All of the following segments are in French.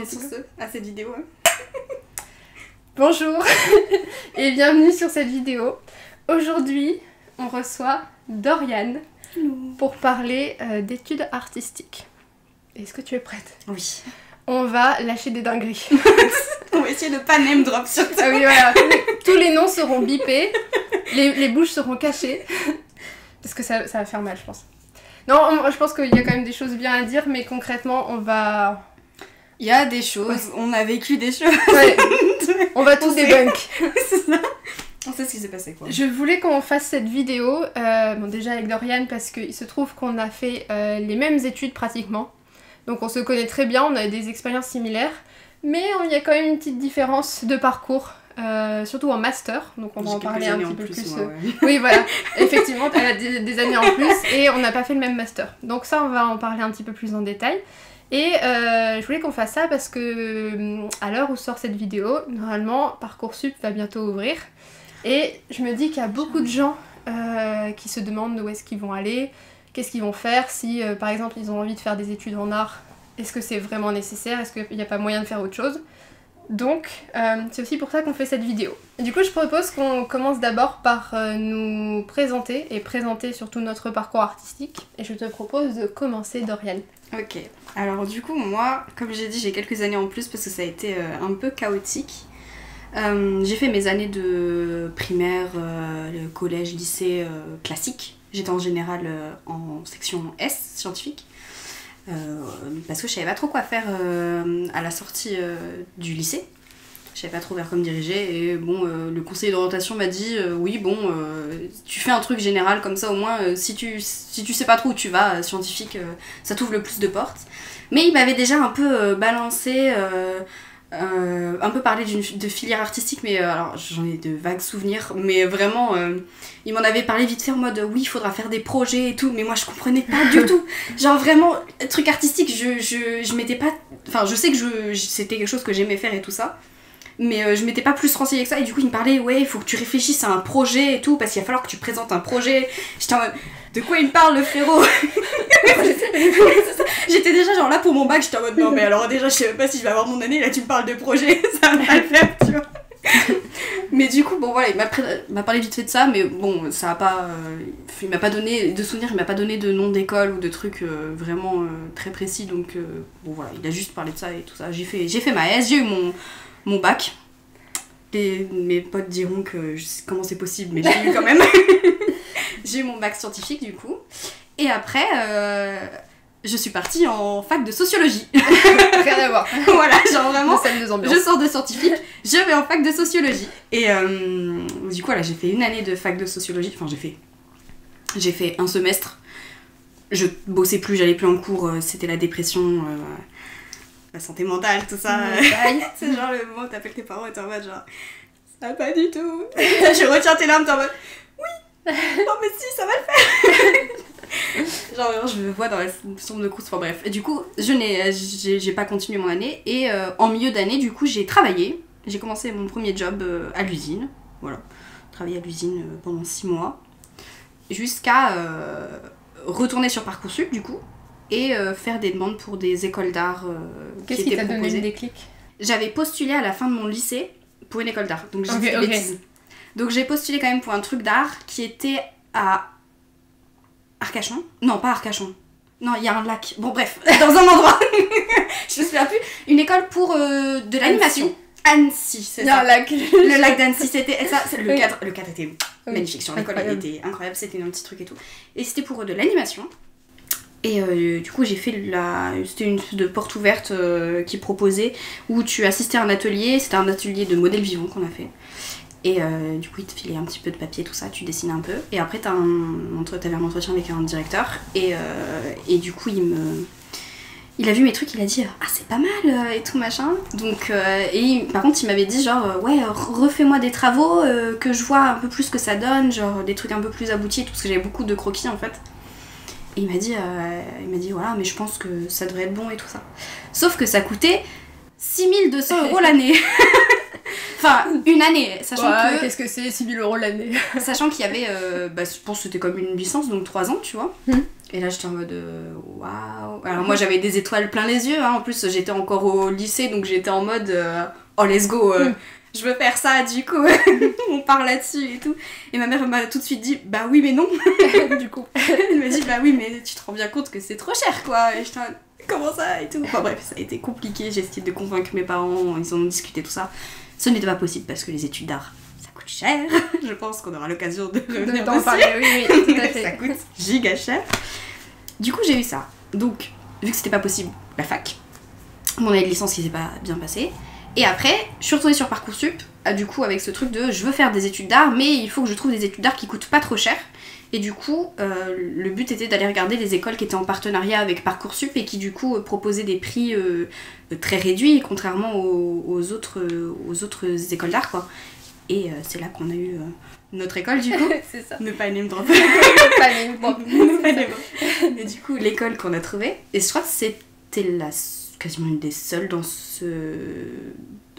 Et sur ce, à cette vidéo. Bonjour et bienvenue sur cette vidéo. Aujourd'hui, on reçoit Doriane pour parler d'études artistiques. Est-ce que tu es prête? Oui. On va lâcher des dingueries. On va essayer de pas name drop surtout. Ah oui, voilà. Tous les noms seront bipés, les bouches seront cachées. Parce que ça va faire mal, je pense. Non, je pense qu'il y a quand même des choses bien à dire, mais concrètement, on va... Il y a des choses, on a vécu des choses. Ouais. On va tout débunk. C'est ça. On sait ce qui s'est passé, quoi. Je voulais qu'on fasse cette vidéo, bon, déjà avec Doriane, parce qu'il se trouve qu'on a fait les mêmes études pratiquement. Donc on se connaît très bien, on a des expériences similaires, mais il y a quand même une petite différence de parcours, surtout en master, donc on va en parler un petit peu plus. Moi, ouais. Oui, voilà, effectivement, elle a des années en plus et on n'a pas fait le même master. Donc ça, on va en parler un petit peu plus en détail. Et je voulais qu'on fasse ça parce que à l'heure où sort cette vidéo, normalement, Parcoursup va bientôt ouvrir. Et je me dis qu'il y a beaucoup de gens qui se demandent où est-ce qu'ils vont aller, qu'est-ce qu'ils vont faire, si par exemple ils ont envie de faire des études en art, est-ce que c'est vraiment nécessaire, est-ce qu'il n'y a pas moyen de faire autre chose. Donc c'est aussi pour ça qu'on fait cette vidéo. Et du coup je propose qu'on commence d'abord par nous présenter et présenter surtout notre parcours artistique. Et je te propose de commencer, Doriane. Ok, alors du coup moi, comme j'ai dit, j'ai quelques années en plus parce que ça a été un peu chaotique. J'ai fait mes années de primaire, le collège, lycée classique. J'étais en général en section S, scientifique, parce que je savais pas trop quoi faire à la sortie du lycée. Je savais pas trop vers quoi me diriger et bon, le conseiller d'orientation m'a dit oui bon, tu fais un truc général comme ça au moins, si tu sais pas trop où tu vas, scientifique, ça t'ouvre le plus de portes. Mais il m'avait déjà un peu balancé... un peu parlé de filière artistique, mais alors j'en ai de vagues souvenirs, mais vraiment il m'en avait parlé vite fait en mode oui il faudra faire des projets et tout, mais moi je comprenais pas du tout, genre vraiment truc artistique, je m'étais pas, enfin je sais que c'était quelque chose que j'aimais faire et tout ça, mais je m'étais pas plus renseignée que ça, et du coup il me parlait ouais il faut que tu réfléchisses à un projet et tout parce qu'il va falloir que tu présentes un projet. J'étais en mode de quoi il me parle le frérot? J'étais déjà genre là pour mon bac, j'étais en mode non mais alors déjà je sais même pas si je vais avoir mon année, là tu me parles de projet, ça va mal faire tu vois. Mais du coup bon voilà, il m'a parlé vite fait de ça, mais bon ça a pas, il m'a pas donné de souvenirs, il m'a pas donné de nom d'école ou de trucs vraiment très précis, donc bon voilà, il a juste parlé de ça et tout ça. J'ai fait ma S, j'ai eu mon bac. Mes potes diront que comment c'est possible, mais j'ai eu quand même. J'ai eu mon bac scientifique du coup, et après je suis partie en fac de sociologie. Rien à voir. Voilà, genre vraiment, je sors de scientifique, je vais en fac de sociologie. Et du coup, là, j'ai fait une année de fac de sociologie. Enfin, j'ai fait un semestre. Je bossais plus, j'allais plus en cours. C'était la dépression, la santé mentale, tout ça. C'est genre le moment où t'appelles tes parents et t'es en mode genre, ça va pas du tout. Je retiens tes larmes, t'es en mode, oui, non mais si, ça va le faire. Genre je me vois dans la chambre de course, enfin bref. Et du coup, j'ai pas continué mon année, et en milieu d'année, du coup, j'ai travaillé. J'ai commencé mon premier job à l'usine, voilà. Travaillé à l'usine pendant 6 mois, jusqu'à retourner sur Parcoursup, du coup, et faire des demandes pour des écoles d'art Qu'est-ce qui t'a donné le déclic? J'avais postulé à la fin de mon lycée pour une école d'art, donc j'ai fait des bêtises. Donc j'ai postulé quand même pour un truc d'art qui était à Arcachon. Non, pas Arcachon. Non, il y a un lac. Bon, bref, dans un endroit. Je me souviens plus. Une école pour de l'animation. Annecy, c'est ça. Le lac d'Annecy, c'était ça. Le cadre était magnifique sur l'école, il était incroyable. C'était un petit truc et tout. Et c'était pour de l'animation. Et du coup, j'ai fait c'était une de porte ouverte qui proposait, où tu assistais à un atelier. C'était un atelier de modèles vivants qu'on a fait. Et du coup, il te filait un petit peu de papier, tout ça, tu dessines un peu. Et après, t'avais un entretien avec un directeur. Et du coup, il a vu mes trucs, il a dit « Ah, c'est pas mal et tout, machin. » Donc, par contre, il m'avait dit genre « Ouais, refais-moi des travaux, que je vois un peu plus ce que ça donne, genre des trucs un peu plus aboutis, tout, parce que j'avais beaucoup de croquis, en fait. » Et il m'a dit « Voilà, mais je pense que ça devrait être bon et tout ça. » Sauf que ça coûtait 6 200 € l'année. Enfin, une année, sachant Ouais, que... qu'est-ce que c'est 6 000 € l'année? Sachant qu'il y avait, je pense que c'était comme une licence, donc 3 ans, tu vois. Et là, j'étais en mode, waouh. Alors moi, j'avais des étoiles plein les yeux, hein. En plus, j'étais encore au lycée, donc j'étais en mode, oh, let's go, je veux faire ça, du coup, on part là-dessus et tout. Et ma mère m'a tout de suite dit, bah oui, mais non. Du coup. Elle m'a dit, bah oui, mais tu te rends bien compte que c'est trop cher, quoi. Et j'étais en mode, comment ça et tout. Enfin bref, ça a été compliqué, j'ai essayé de convaincre mes parents, ils ont discuté tout ça. Ce n'était pas possible parce que les études d'art, ça coûte cher. Je pense qu'on aura l'occasion de revenir t'en dessus. parler, oui, tout à fait. Ça coûte giga cher. Du coup, j'ai eu ça. Donc, vu que c'était pas possible, la fac, mon année de licence qui s'est pas bien passée. Et après, je suis retournée sur Parcoursup, du coup, avec ce truc de je veux faire des études d'art, mais il faut que je trouve des études d'art qui coûtent pas trop cher. Et du coup, le but était d'aller regarder les écoles qui étaient en partenariat avec Parcoursup et qui du coup proposaient des prix très réduits, contrairement aux autres écoles d'art, quoi. Et c'est là qu'on a eu notre école, du coup. C'est ça. Ne pas name drop. Pas name drop. Ne pas name drop. Et du coup, l'école qu'on a trouvée, et je crois que c'était quasiment une des seules dans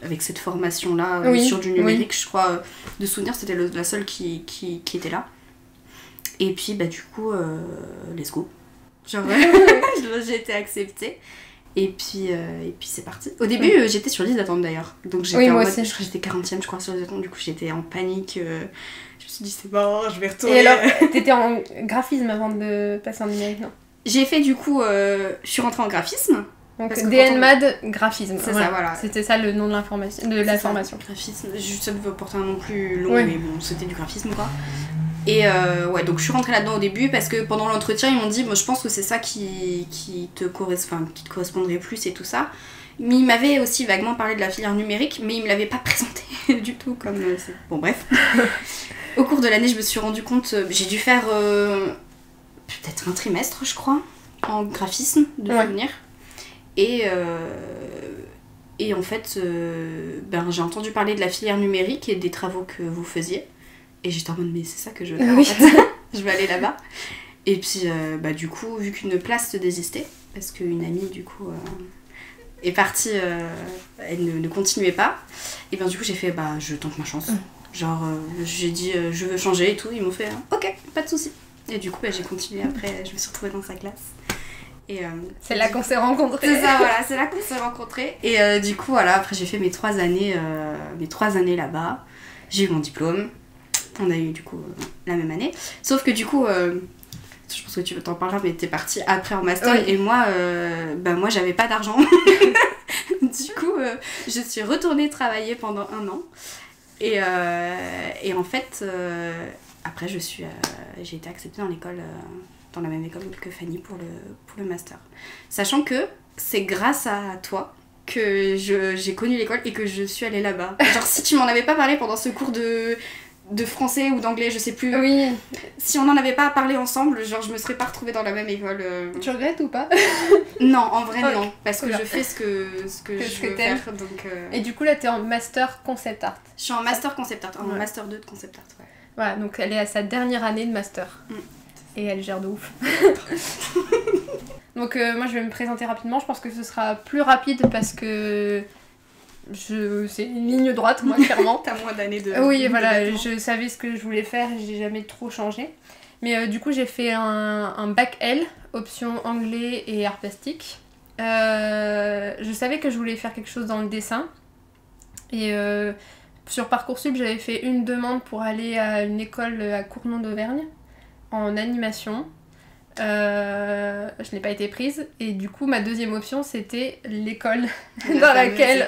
avec cette formation-là sur du numérique, je crois, de souvenir, c'était la seule qui était là. Et puis, du coup, let's go. Genre, j'ai été acceptée. Et puis c'est parti. Au début, j'étais sur liste d'attente d'ailleurs. Donc j'étais en mode, je crois que j'étais 40e, je crois, sur liste d'attente. Du coup, j'étais en panique. Je me suis dit, c'est bon, je vais retourner. Et alors, t'étais en graphisme avant de passer en numérique, non? J'ai fait du coup, je suis rentrée en graphisme. Donc DNMAD graphisme. C'est ça, voilà. C'était ça le nom de l'information, de la formation. Graphisme, juste ça ne veut porter un nom plus long, mais bon, c'était du graphisme quoi. Et donc je suis rentrée là-dedans au début parce que pendant l'entretien ils m'ont dit je pense que c'est ça qui te correspondrait plus et tout ça. Mais ils m'avaient aussi vaguement parlé de la filière numérique, mais ils me l'avaient pas présenté du tout comme bon bref. Au cours de l'année je me suis rendu compte, j'ai dû faire peut-être un trimestre je crois en graphisme de souvenir. Et en fait j'ai entendu parler de la filière numérique et des travaux que vous faisiez. Et j'étais en mode, mais c'est ça que je veux faire en fait. Je vais aller là-bas. Et puis, du coup, vu qu'une place se désistait, parce qu'une amie, du coup, est partie, elle ne continuait pas, et bien du coup, j'ai fait, je tente ma chance. Genre, j'ai dit, je veux changer et tout. Ils m'ont fait, ok, pas de soucis. Et du coup, j'ai continué après, je me suis retrouvée dans sa classe. Et, c'est là qu'on s'est rencontrés. C'est ça, voilà, c'est là qu'on s'est rencontrés. Et du coup, voilà, après, j'ai fait mes 3 années là-bas. J'ai eu mon diplôme. On a eu du coup la même année. Sauf que du coup, je pense que tu t'en parleras, mais t'es partie après en master et moi, moi j'avais pas d'argent. Du coup, je suis retournée travailler pendant 1 an. Et en fait, après j'ai été acceptée dans l'école, dans la même école que Fanny pour le master. Sachant que c'est grâce à toi que j'ai connu l'école et que je suis allée là-bas. Genre si tu m'en avais pas parlé pendant ce cours de français ou d'anglais, je sais plus. Oui. Si on n'en avait pas parlé ensemble, genre je me serais pas retrouvée dans la même école. Tu regrettes ou pas? Non, en vrai non, parce que je fais ce que je veux faire. Donc, Et du coup là t'es en master concept art. Je suis en master concept art, en master 2 de concept art, ouais. Voilà, donc elle est à sa dernière année de master. Et elle gère de ouf. Donc moi je vais me présenter rapidement, je pense que ce sera plus rapide parce que c'est une ligne droite, moi, clairement. T'as moins d'années de... Oui, voilà, je savais ce que je voulais faire, j'ai jamais trop changé. Mais du coup, j'ai fait un bac L, option anglais et art plastique. Je savais que je voulais faire quelque chose dans le dessin. Et sur Parcoursup, j'avais fait une demande pour aller à une école à Cournon d'Auvergne, en animation. Je n'ai pas été prise et du coup ma deuxième option c'était l'école dans laquelle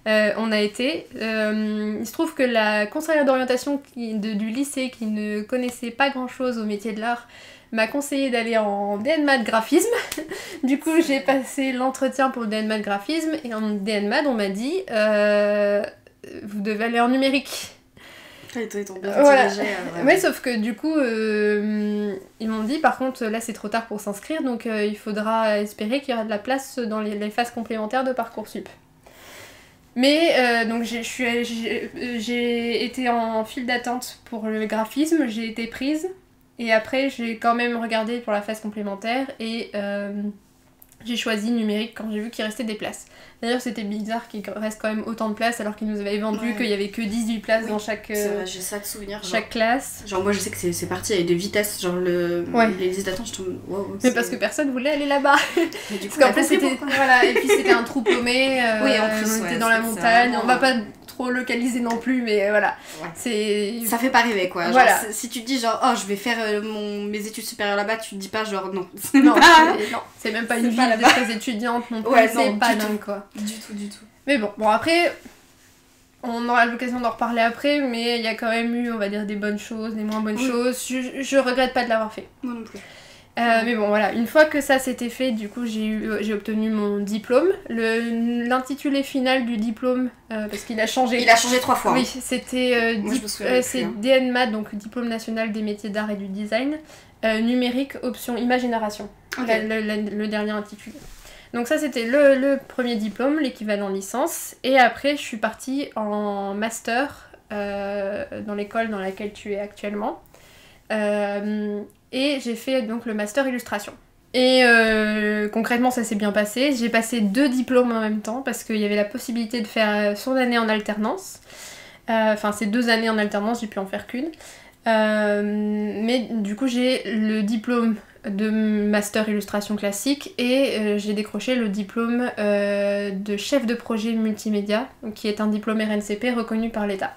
on a été. Il se trouve que la conseillère d'orientation du lycée qui ne connaissait pas grand chose au métier de l'art m'a conseillé d'aller en DNMAD graphisme. Du coup j'ai passé l'entretien pour le DNMAD graphisme et en DNMAD on m'a dit vous devez aller en numérique. Voilà. Ouais, sauf que du coup, ils m'ont dit par contre, là c'est trop tard pour s'inscrire, donc il faudra espérer qu'il y aura de la place dans les phases complémentaires de Parcoursup. Mais donc j'ai été en file d'attente pour le graphisme, j'ai été prise, et après j'ai quand même regardé pour la phase complémentaire, et j'ai choisi numérique quand j'ai vu qu'il restait des places. D'ailleurs, c'était bizarre qu'il reste quand même autant de places alors qu'ils nous avaient vendu qu'il y avait que 18 places dans chaque, j'ai ça de souvenir. chaque classe. Genre, moi je sais que c'est parti avec des vitesses, genre les listes d'attente, je tombe. Wow, mais parce que personne voulait aller là-bas. Du coup, parce qu'en plus, c'était. Voilà, et puis c'était un trou paumé. Oui, en plus, on était dans la montagne. On va pas trop localiser non plus, mais voilà. Ça fait pas rêver quoi. Genre, si tu te dis genre, oh, je vais faire mes études supérieures là-bas, tu te dis pas genre, non. Non, c'est même pas une ville de très étudiante non plus. C'est pas dingue quoi. Du tout. Mais bon, après, on aura l'occasion d'en reparler après, mais il y a quand même eu, on va dire, des bonnes choses, des moins bonnes choses. Je regrette pas de l'avoir fait. Moi non plus. Mais bon, voilà, une fois que ça s'était fait, du coup, j'ai obtenu mon diplôme. L'intitulé final du diplôme, parce qu'il a changé. Il a changé 3 fois. Oui, c'était DNMAT, donc Diplôme National des Métiers d'Art et du Design, numérique, option Imagénération, le dernier intitulé. Donc ça, c'était le premier diplôme, l'équivalent licence. Et après, je suis partie en master dans l'école dans laquelle tu es actuellement. Et j'ai fait donc le master illustration. Et concrètement, ça s'est bien passé. J'ai passé 2 diplômes en même temps parce qu'il y avait la possibilité de faire son année en alternance. Enfin, c'est 2 années en alternance, j'ai pu en faire qu'une. Mais du coup, j'ai le diplôme de master illustration classique et j'ai décroché le diplôme de chef de projet multimédia, qui est un diplôme RNCP reconnu par l'État.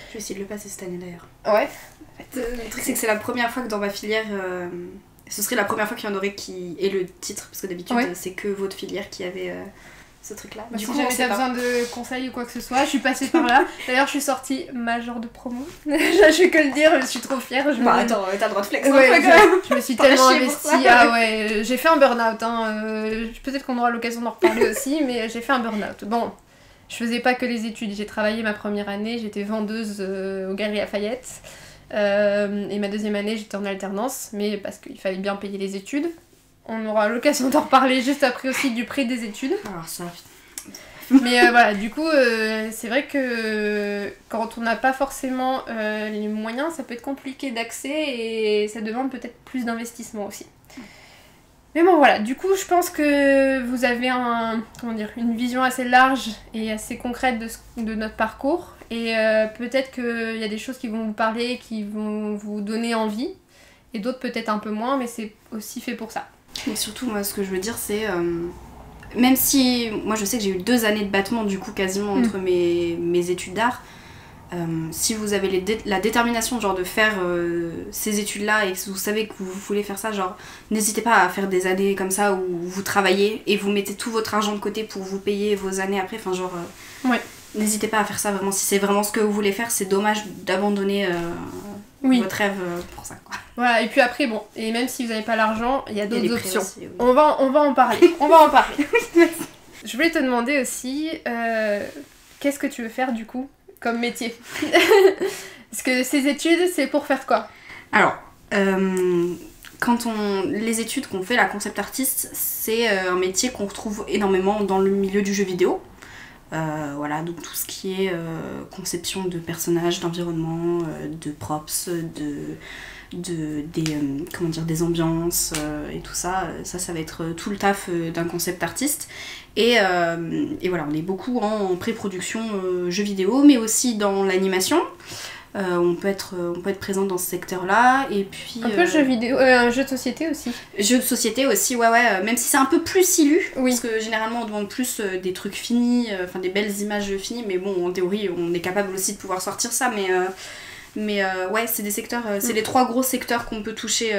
Je vais essayer de le passer cette année d'ailleurs. Ouais. Le truc c'est que c'est la première fois que dans ma filière, ce serait la première fois qu'il y en aurait qui ait le titre, parce que d'habitude c'est que votre filière qui avait ce truc là. Du coup, si jamais t'as besoin de conseils ou quoi que ce soit, je suis passée par là. D'ailleurs, je suis sortie major de promo. Je fais que le dire, je suis trop fière. Attends, t'as le droit de flex. Je me suis tellement investie. Ah ouais, j'ai fait un burn-out. Peut-être qu'on aura l'occasion d'en reparler aussi, mais j'ai fait un burn-out. Bon, je faisais pas que les études. J'ai travaillé ma première année, j'étais vendeuse aux Galeries Lafayette. Et ma deuxième année, j'étais en alternance, mais parce qu'il fallait bien payer les études. On aura l'occasion d'en reparler juste après aussi du prix des études. Alors ça... Mais voilà, du coup, c'est vrai que quand on n'a pas forcément les moyens, ça peut être compliqué d'accès et ça demande peut-être plus d'investissement aussi. Mais bon voilà, du coup je pense que vous avez une vision assez large et assez concrète de notre parcours. Et peut-être qu'il y a des choses qui vont vous parler, qui vont vous donner envie. Et d'autres peut-être un peu moins, mais c'est aussi fait pour ça. Et surtout, moi ce que je veux dire c'est... même si... Moi je sais que j'ai eu 2 années de battement du coup quasiment entre mes études d'art. Si vous avez la détermination genre de faire ces études là et que vous savez que vous voulez faire ça, genre n'hésitez pas à faire des années comme ça où vous travaillez et vous mettez tout votre argent de côté pour vous payer vos années après, enfin genre n'hésitez pas à faire ça vraiment si c'est vraiment ce que vous voulez faire. C'est dommage d'abandonner votre rêve pour ça quoi. Voilà, et puis après bon, et même si vous n'avez pas l'argent, il y a d'autres options aussi, on va en parler. Je voulais te demander aussi qu'est-ce que tu veux faire du coup comme métier? Parce que ces études, c'est pour faire quoi? Alors, les études qu'on fait, la concept artiste, c'est un métier qu'on retrouve énormément dans le milieu du jeu vidéo. Voilà, donc tout ce qui est conception de personnages, d'environnement, de props, des ambiances et tout ça. Ça va être tout le taf d'un concept artiste. Et voilà, on est beaucoup en pré-production jeux vidéo, mais aussi dans l'animation. On peut être présent dans ce secteur-là, et puis... Un peu jeux vidéo, jeux de société aussi. Jeux de société aussi, ouais, même si c'est un peu plus silu, parce que généralement on demande plus des trucs finis, des belles images finies, mais bon, en théorie, on est capable aussi de pouvoir sortir ça, mais ouais, c'est des secteurs, c'est les 3 gros secteurs qu'on peut toucher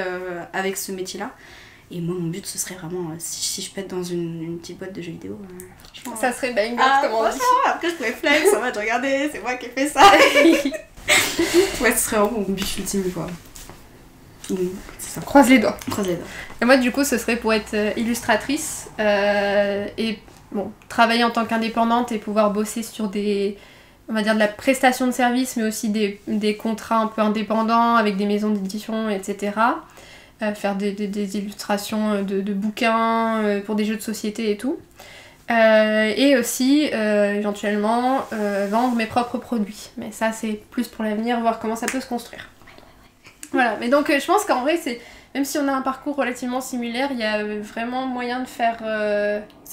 avec ce métier-là. Et moi, mon but, ce serait vraiment, si je peux être dans une petite boîte de jeux vidéo, ça serait banger, comme on dit. Après, je pourrais flex, en mode, regardez, c'est moi qui ai fait ça. Ouais, ce serait vraiment mon but ultime, quoi. C'est ça. Croise les doigts. Et moi, du coup, ce serait pour être illustratrice et bon, travailler en tant qu'indépendante et pouvoir bosser sur on va dire de la prestation de service, mais aussi des contrats un peu indépendants avec des maisons d'édition, etc. Faire des illustrations de bouquins pour des jeux de société et tout. Et aussi éventuellement vendre mes propres produits. Mais ça c'est plus pour l'avenir, voir comment ça peut se construire. Voilà, mais donc je pense qu'en vrai même si on a un parcours relativement similaire, il y a vraiment moyen de faire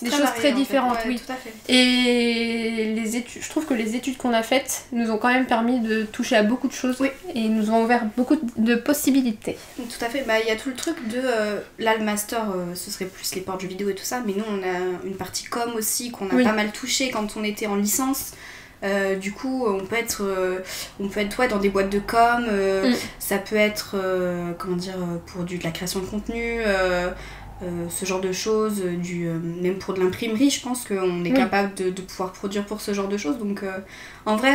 des choses varié, très différentes, en fait. Ouais, oui. tout à fait. Et les études, je trouve que les études qu'on a faites nous ont quand même permis de toucher à beaucoup de choses Oui. et nous ont ouvert beaucoup de possibilités. Tout à fait, bah il y a tout le truc de là le master ce serait plus les ports jeux vidéo et tout ça, mais nous on a une partie com aussi qu'on a Oui. pas mal touché quand on était en licence. Du coup on peut être ouais, dans des boîtes de com, ça peut être comment dire pour de la création de contenu, ce genre de choses, même pour de l'imprimerie, je pense qu'on est capable de pouvoir produire pour ce genre de choses. Donc en vrai,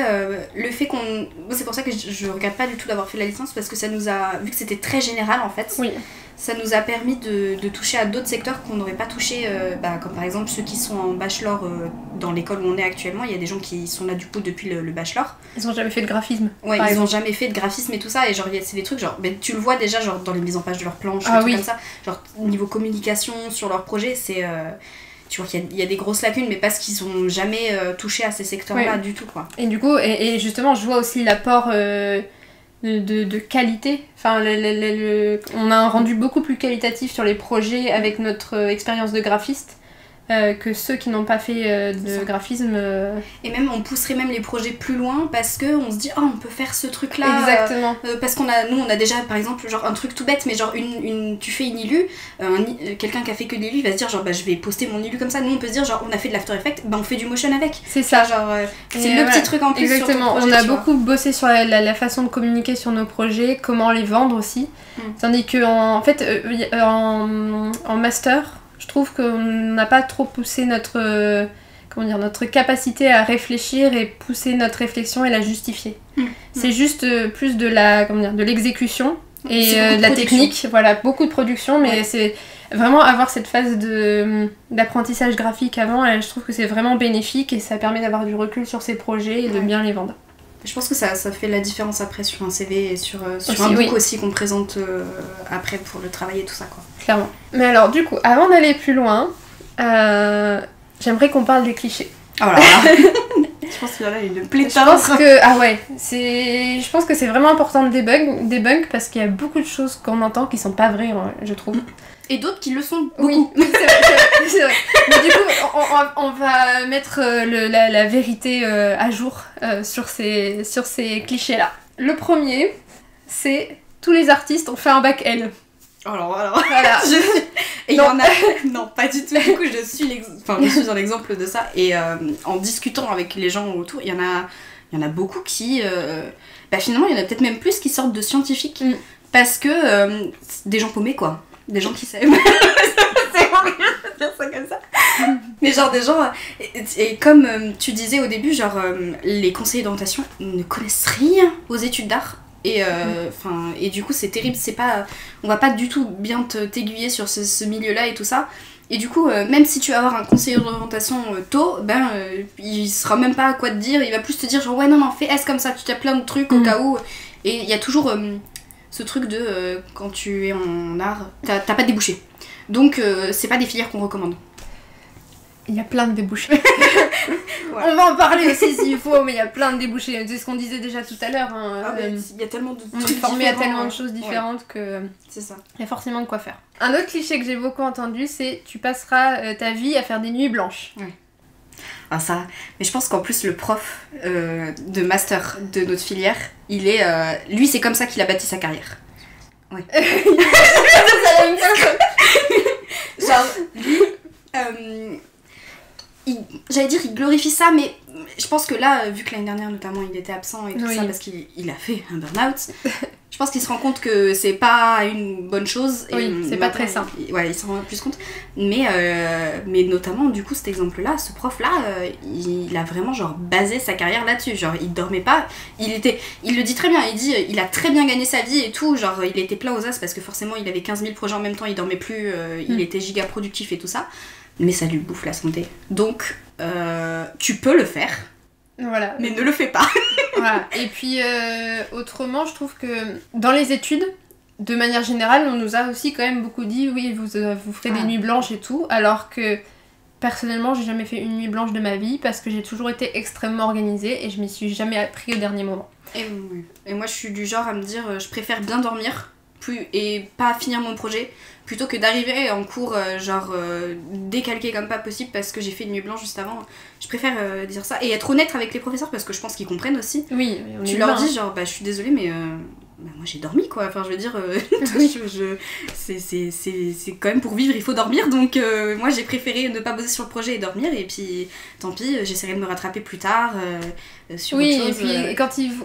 le fait qu'on... Moi, c'est pour ça que je regrette pas du tout d'avoir fait la licence, parce que ça nous a... Vu que c'était très général en fait, ça nous a permis de toucher à d'autres secteurs qu'on n'aurait pas touché, comme par exemple ceux qui sont en bachelor dans l'école où on est actuellement. Il y a des gens qui sont là du coup depuis le bachelor. Ils ont jamais fait de graphisme. Ouais, ils ont jamais fait de graphisme et tout ça, et genre c'est des trucs genre, tu le vois déjà genre dans les mises en page de leurs planches, des trucs comme ça, genre niveau communication sur leur projet, c'est tu vois qu'il y a des grosses lacunes, mais parce qu'ils ont jamais touché à ces secteurs-là du tout, quoi. Et du coup, et justement, je vois aussi l'apport de qualité. Enfin, on a un rendu beaucoup plus qualitatif sur les projets avec notre expérience de graphiste que ceux qui n'ont pas fait de graphisme. Et même, on pousserait même les projets plus loin parce qu'on se dit, oh, on peut faire ce truc-là. Exactement. Parce nous, on a déjà, par exemple, genre un truc tout bête, mais genre tu fais une illu, quelqu'un qui a fait que de l'illu, il va se dire, genre, je vais poster mon illu comme ça. Nous, on peut se dire, genre, on a fait de l'After Effects, on fait du motion avec. C'est ça. Genre, c'est le petit truc en plus. Exactement. Sur ton projet, on a beaucoup bossé sur la façon de communiquer sur nos projets, comment les vendre aussi. Tandis que, en fait, en master, je trouve qu'on n'a pas trop poussé notre capacité à réfléchir et pousser notre réflexion et la justifier. C'est juste plus de l'exécution et de la technique, voilà, beaucoup de production, mais c'est vraiment avoir cette phase d'apprentissage graphique avant, et je trouve que c'est vraiment bénéfique et ça permet d'avoir du recul sur ses projets et de bien les vendre. Je pense que ça fait la différence après sur un CV et sur aussi, un book aussi qu'on présente après pour le travail et tout ça, quoi. Clairement. Mais alors du coup, avant d'aller plus loin, j'aimerais qu'on parle des clichés. Oh là là. Je pense qu'il y en a une pléthore. Je pense que c'est vraiment important de debunk parce qu'il y a beaucoup de choses qu'on entend qui sont pas vraies, je trouve. Et d'autres qui le sont beaucoup. Oui, c'est vrai. Mais du coup, on va mettre la vérité à jour sur ces clichés-là. Le premier, c'est tous les artistes ont fait un bac L. Alors, voilà. Et il y en a... Non, pas du tout. Du coup, je suis un exemple de ça. Et en discutant avec les gens autour, il y en a beaucoup qui... finalement, il y en a peut-être même plus qui sortent de scientifiques. Parce que des gens paumés, quoi. Des gens qui savent. C'est horrible de dire ça comme ça. Mais genre des gens... Et comme tu disais au début, genre les conseillers d'orientation ne connaissent rien aux études d'art. Et du coup c'est terrible, on va pas du tout bien t'aiguiller sur ce milieu-là et tout ça. Et du coup, même si tu vas avoir un conseiller d'orientation tôt, il saura même pas quoi te dire, il va plus te dire genre ouais non fais S comme ça, tu as plein de trucs au cas où. Et il y a toujours ce truc de quand tu es en art, t'as pas de débouchés. Donc c'est pas des filières qu'on recommande. Il y a plein de débouchés. Voilà. On va en parler aussi s'il faut, mais il y a plein de débouchés. C'est ce qu'on disait déjà tout à l'heure. Il y a tellement de trucs. On est formé à tellement de choses différentes que. C'est ça. Il y a forcément de quoi faire. Un autre cliché que j'ai beaucoup entendu, c'est tu passeras ta vie à faire des nuits blanches. Ouais. Ah ça. Mais je pense qu'en plus le prof de master de notre filière, il est. Lui, c'est comme ça qu'il a bâti sa carrière. Ouais. Genre, lui. J'allais dire il glorifie ça, mais je pense que là, vu que l'année dernière notamment il était absent et tout ça parce qu'il a fait un burn-out, je pense qu'il se rend compte que c'est pas une bonne chose. Et c'est pas très sain. Il s'en rend plus compte. Mais notamment, du coup, cet exemple-là, ce prof-là, il a vraiment genre basé sa carrière là-dessus. Genre, il dormait pas. Il le dit très bien, il dit il a très bien gagné sa vie et tout. Genre, il était plein aux as parce que forcément, il avait 15 000 projets en même temps, il dormait plus, il était giga productif et tout ça. Mais ça lui bouffe la santé. Donc, tu peux le faire. Voilà. Mais ne le fais pas. Voilà. Et puis, autrement, je trouve que dans les études, de manière générale, on nous a aussi quand même beaucoup dit oui, vous ferez des nuits blanches et tout. Alors que, personnellement, j'ai jamais fait une nuit blanche de ma vie parce que j'ai toujours été extrêmement organisée et je m'y suis jamais pris au dernier moment. Et moi, je suis du genre à me dire je préfère bien dormir et pas finir mon projet, plutôt que d'arriver en cours décalqué comme pas possible parce que j'ai fait une nuit blanche juste avant. Je préfère dire ça et être honnête avec les professeurs parce que je pense qu'ils comprennent aussi. Oui, tu leur dis genre je suis désolée mais moi j'ai dormi quoi, enfin je veux dire c'est quand même pour vivre il faut dormir, donc moi j'ai préféré ne pas bosser sur le projet et dormir, et puis tant pis, j'essaierai de me rattraper plus tard sur autre chose. Et puis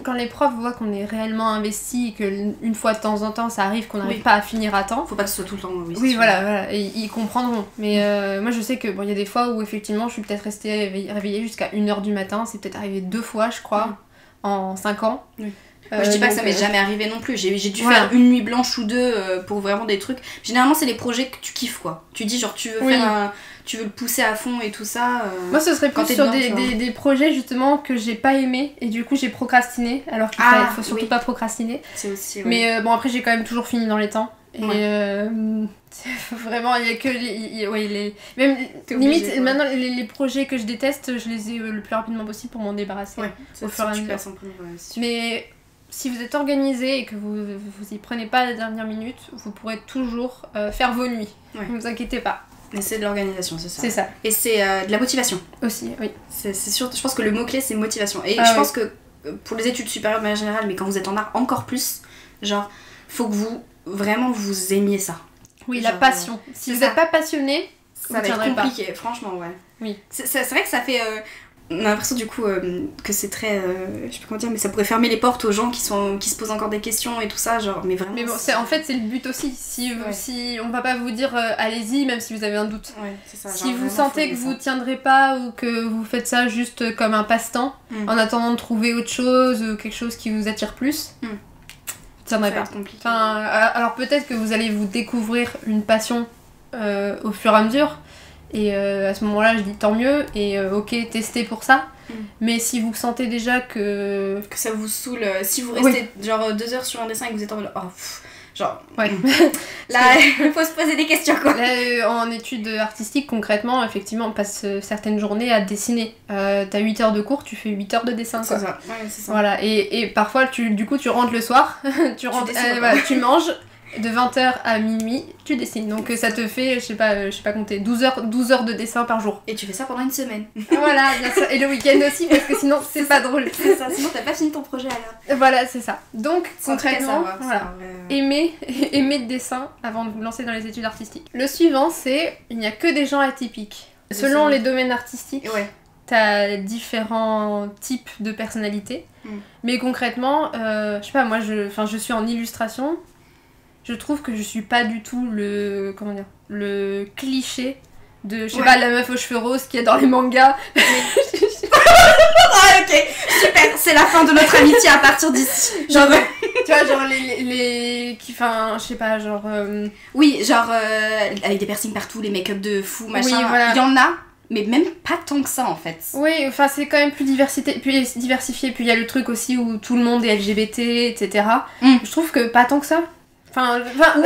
quand les profs voient qu'on est réellement investi, qu'une fois de temps en temps ça arrive qu'on n'arrive pas à finir à temps, faut pas que ce soit tout le temps. Oui voilà, et ils comprendront, mais moi je sais que il y a des fois où effectivement je suis peut-être restée réveillée jusqu'à 1h du matin, c'est peut-être arrivé 2 fois je crois en 5 ans. Moi, je dis pas que ça m'est jamais arrivé non plus, j'ai dû faire une nuit blanche ou 2 pour vraiment des trucs. Généralement c'est les projets que tu kiffes quoi, tu dis genre tu veux le pousser à fond et tout ça. Moi ce serait plus sur des projets justement que j'ai pas aimé et du coup j'ai procrastiné, alors qu'il faut surtout pas procrastiner. C'est aussi, mais après j'ai quand même toujours fini dans les temps. Et vraiment il y a que même limite obligé, maintenant les projets que je déteste, je les ai le plus rapidement possible pour m'en débarrasser au fur et à mesure. Mais si vous êtes organisé et que vous y prenez pas à la dernière minute, vous pourrez toujours faire vos nuits. Ne vous inquiétez pas. Mais c'est de l'organisation, c'est ça. C'est ça. Et c'est de la motivation. Aussi, oui. C'est sûr, je pense que le mot-clé c'est motivation. Et je pense que pour les études supérieures de manière générale, mais quand vous êtes en art encore plus, genre, faut que vous aimiez ça. Oui, genre, la passion. Si vous n'êtes pas passionné, ça va être compliqué, franchement, Oui. C'est vrai que ça fait... on a l'impression du coup que c'est très je sais pas comment dire, mais ça pourrait fermer les portes aux gens qui se posent encore des questions et tout ça, genre, mais vraiment. Mais bon, en fait c'est le but aussi, si on va pas vous dire allez-y même si vous avez un doute. C'est ça, si vous sentez que vous tiendrez pas ou que vous faites ça juste comme un passe-temps en attendant de trouver autre chose ou quelque chose qui vous attire plus, vous tiendrez pas. Alors peut-être que vous allez vous découvrir une passion au fur et à mesure. Et à ce moment-là, je dis tant mieux, et ok, testez pour ça. Mais si vous sentez déjà que ça vous saoule, si vous restez genre 2 heures sur un dessin et que vous êtes en mode là, il faut se poser des questions quoi. Là, en études artistiques, concrètement, effectivement, on passe certaines journées à dessiner. T'as 8 heures de cours, tu fais 8 heures de dessin quoi. C'est ça. Voilà, et parfois, tu rentres le soir, tu manges. De 20h à minuit, tu dessines. Donc ça te fait, je sais pas compter, 12 heures de dessin par jour. Et tu fais ça pendant une semaine. Voilà, bien sûr. Et le week-end aussi, parce que sinon c'est pas drôle. C'est ça, sinon t'as pas fini ton projet alors. Voilà, c'est ça. Donc concrètement, aimez le dessin avant de vous lancer dans les études artistiques. Le suivant, c'est il n'y a que des gens atypiques. Selon les domaines artistiques, t'as différents types de personnalités. Mais concrètement, je sais pas, moi je suis en illustration. Je trouve que je suis pas du tout le cliché de, je sais pas, la meuf aux cheveux roses qu'il y a dans les mangas. Ok, super, c'est la fin de notre amitié à partir d'ici. Genre, tu vois, genre je sais pas, genre... Oui, genre, avec des piercings partout, les make-up de fou, machin. Oui, voilà. Il y en a, mais même pas tant que ça en fait. Oui, enfin c'est quand même plus diversifié, puis il y a le truc aussi où tout le monde est LGBT, etc. Je trouve que pas tant que ça. Enfin,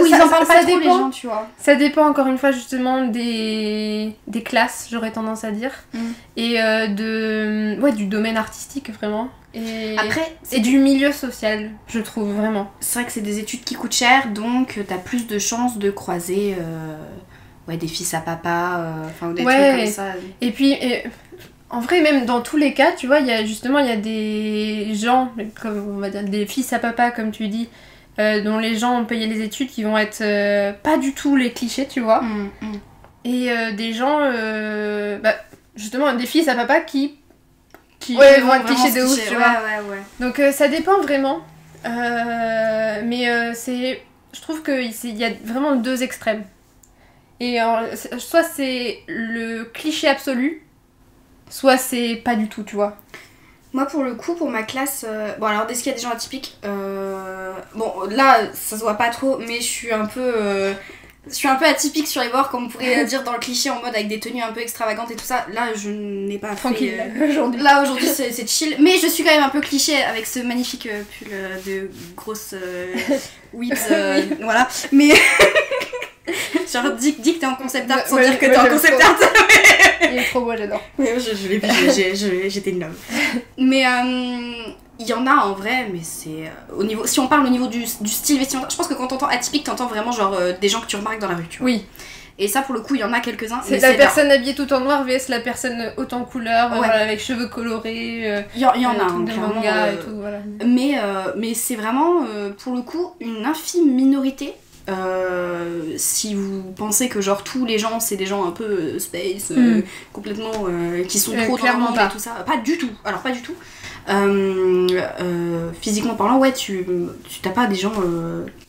ils en parlent pas trop les gens, tu vois. Ça dépend encore une fois justement des classes, j'aurais tendance à dire, et du domaine artistique vraiment. Et après, et du milieu social, je trouve vraiment. C'est vrai que c'est des études qui coûtent cher, donc t'as plus de chances de croiser des fils à papa, ou des trucs comme ça. Et puis en vrai, même dans tous les cas, tu vois, il y a des gens, comme on va dire des fils à papa comme tu dis, dont les gens ont payé les études qui vont être pas du tout les clichés, tu vois. Et des gens, justement, des fils à papa qui vont être clichés de ouf, tu vois. Donc ça dépend vraiment. Mais je trouve qu'il y a vraiment 2 extrêmes. Et soit c'est le cliché absolu, soit c'est pas du tout, tu vois. Moi, pour le coup, pour ma classe... alors, dès qu'il y a des gens atypiques... là, ça se voit pas trop, mais je suis un peu atypique sur les bords, comme on pourrait dire dans le cliché, en mode avec des tenues un peu extravagantes et tout ça. Là, je n'ai pas tranquille, aujourd'hui. Là, aujourd'hui, c'est chill. Mais je suis quand même un peu cliché avec ce magnifique pull de grosse weebs, voilà. Mais... genre, dis que t'es en concept art sans dire que t'es en concept art. Il est trop beau, j'adore. Oui, je l'ai vu, j'étais une love. Mais il y en a en vrai, mais c'est au niveau. Si on parle au niveau du style vestimentaire, je pense que quand t'entends atypique, t'entends vraiment genre des gens que tu remarques dans la rue, tu vois. Oui. Et ça, pour le coup, il y en a quelques-uns. C'est la personne habillée tout en noir vs la personne haute en couleur, avec cheveux colorés. Il y en a un, de manga et tout, voilà. Mais c'est vraiment, pour le coup, une infime minorité. Si vous pensez que genre tous les gens c'est des gens un peu space, complètement qui sont trop clairement dans le monde et tout ça, pas du tout. Alors pas du tout. Physiquement parlant, ouais, tu t'as pas des gens.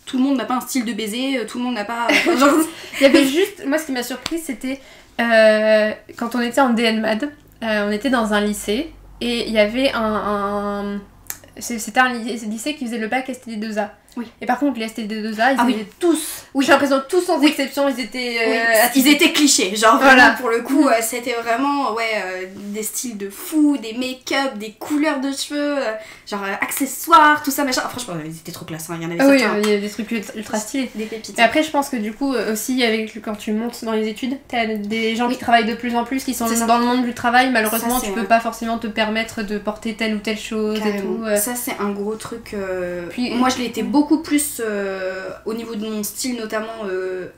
Tout le monde n'a pas un style de baiser, tout le monde n'a pas. Genre... Il y avait juste. Moi, ce qui m'a surpris, c'était quand on était en DNMAD, on était dans un lycée et il y avait c'était un lycée qui faisait le bac STD2A. Oui. Et par contre, les STD2A, ils étaient tous. Oui. J'ai l'impression tous sans exception, ils étaient. Ils étaient clichés. Genre vraiment, pour le coup, c'était vraiment des styles de fou, des make-up, des couleurs de cheveux, genre accessoires, tout ça, machin. Franchement, ils étaient trop classe. Hein. Il y en avait certains. Il y a des trucs ultra stylés. Des pépites. Et après, je pense que du coup, aussi, quand tu montes dans les études, t'as des gens qui travaillent de plus en plus, qui sont dans le monde du travail. Malheureusement, tu peux pas forcément te permettre de porter telle ou telle chose. Carrément. Et tout. Ça, c'est un gros truc. Puis, moi, je l'ai été beaucoup plus au niveau de mon style, notamment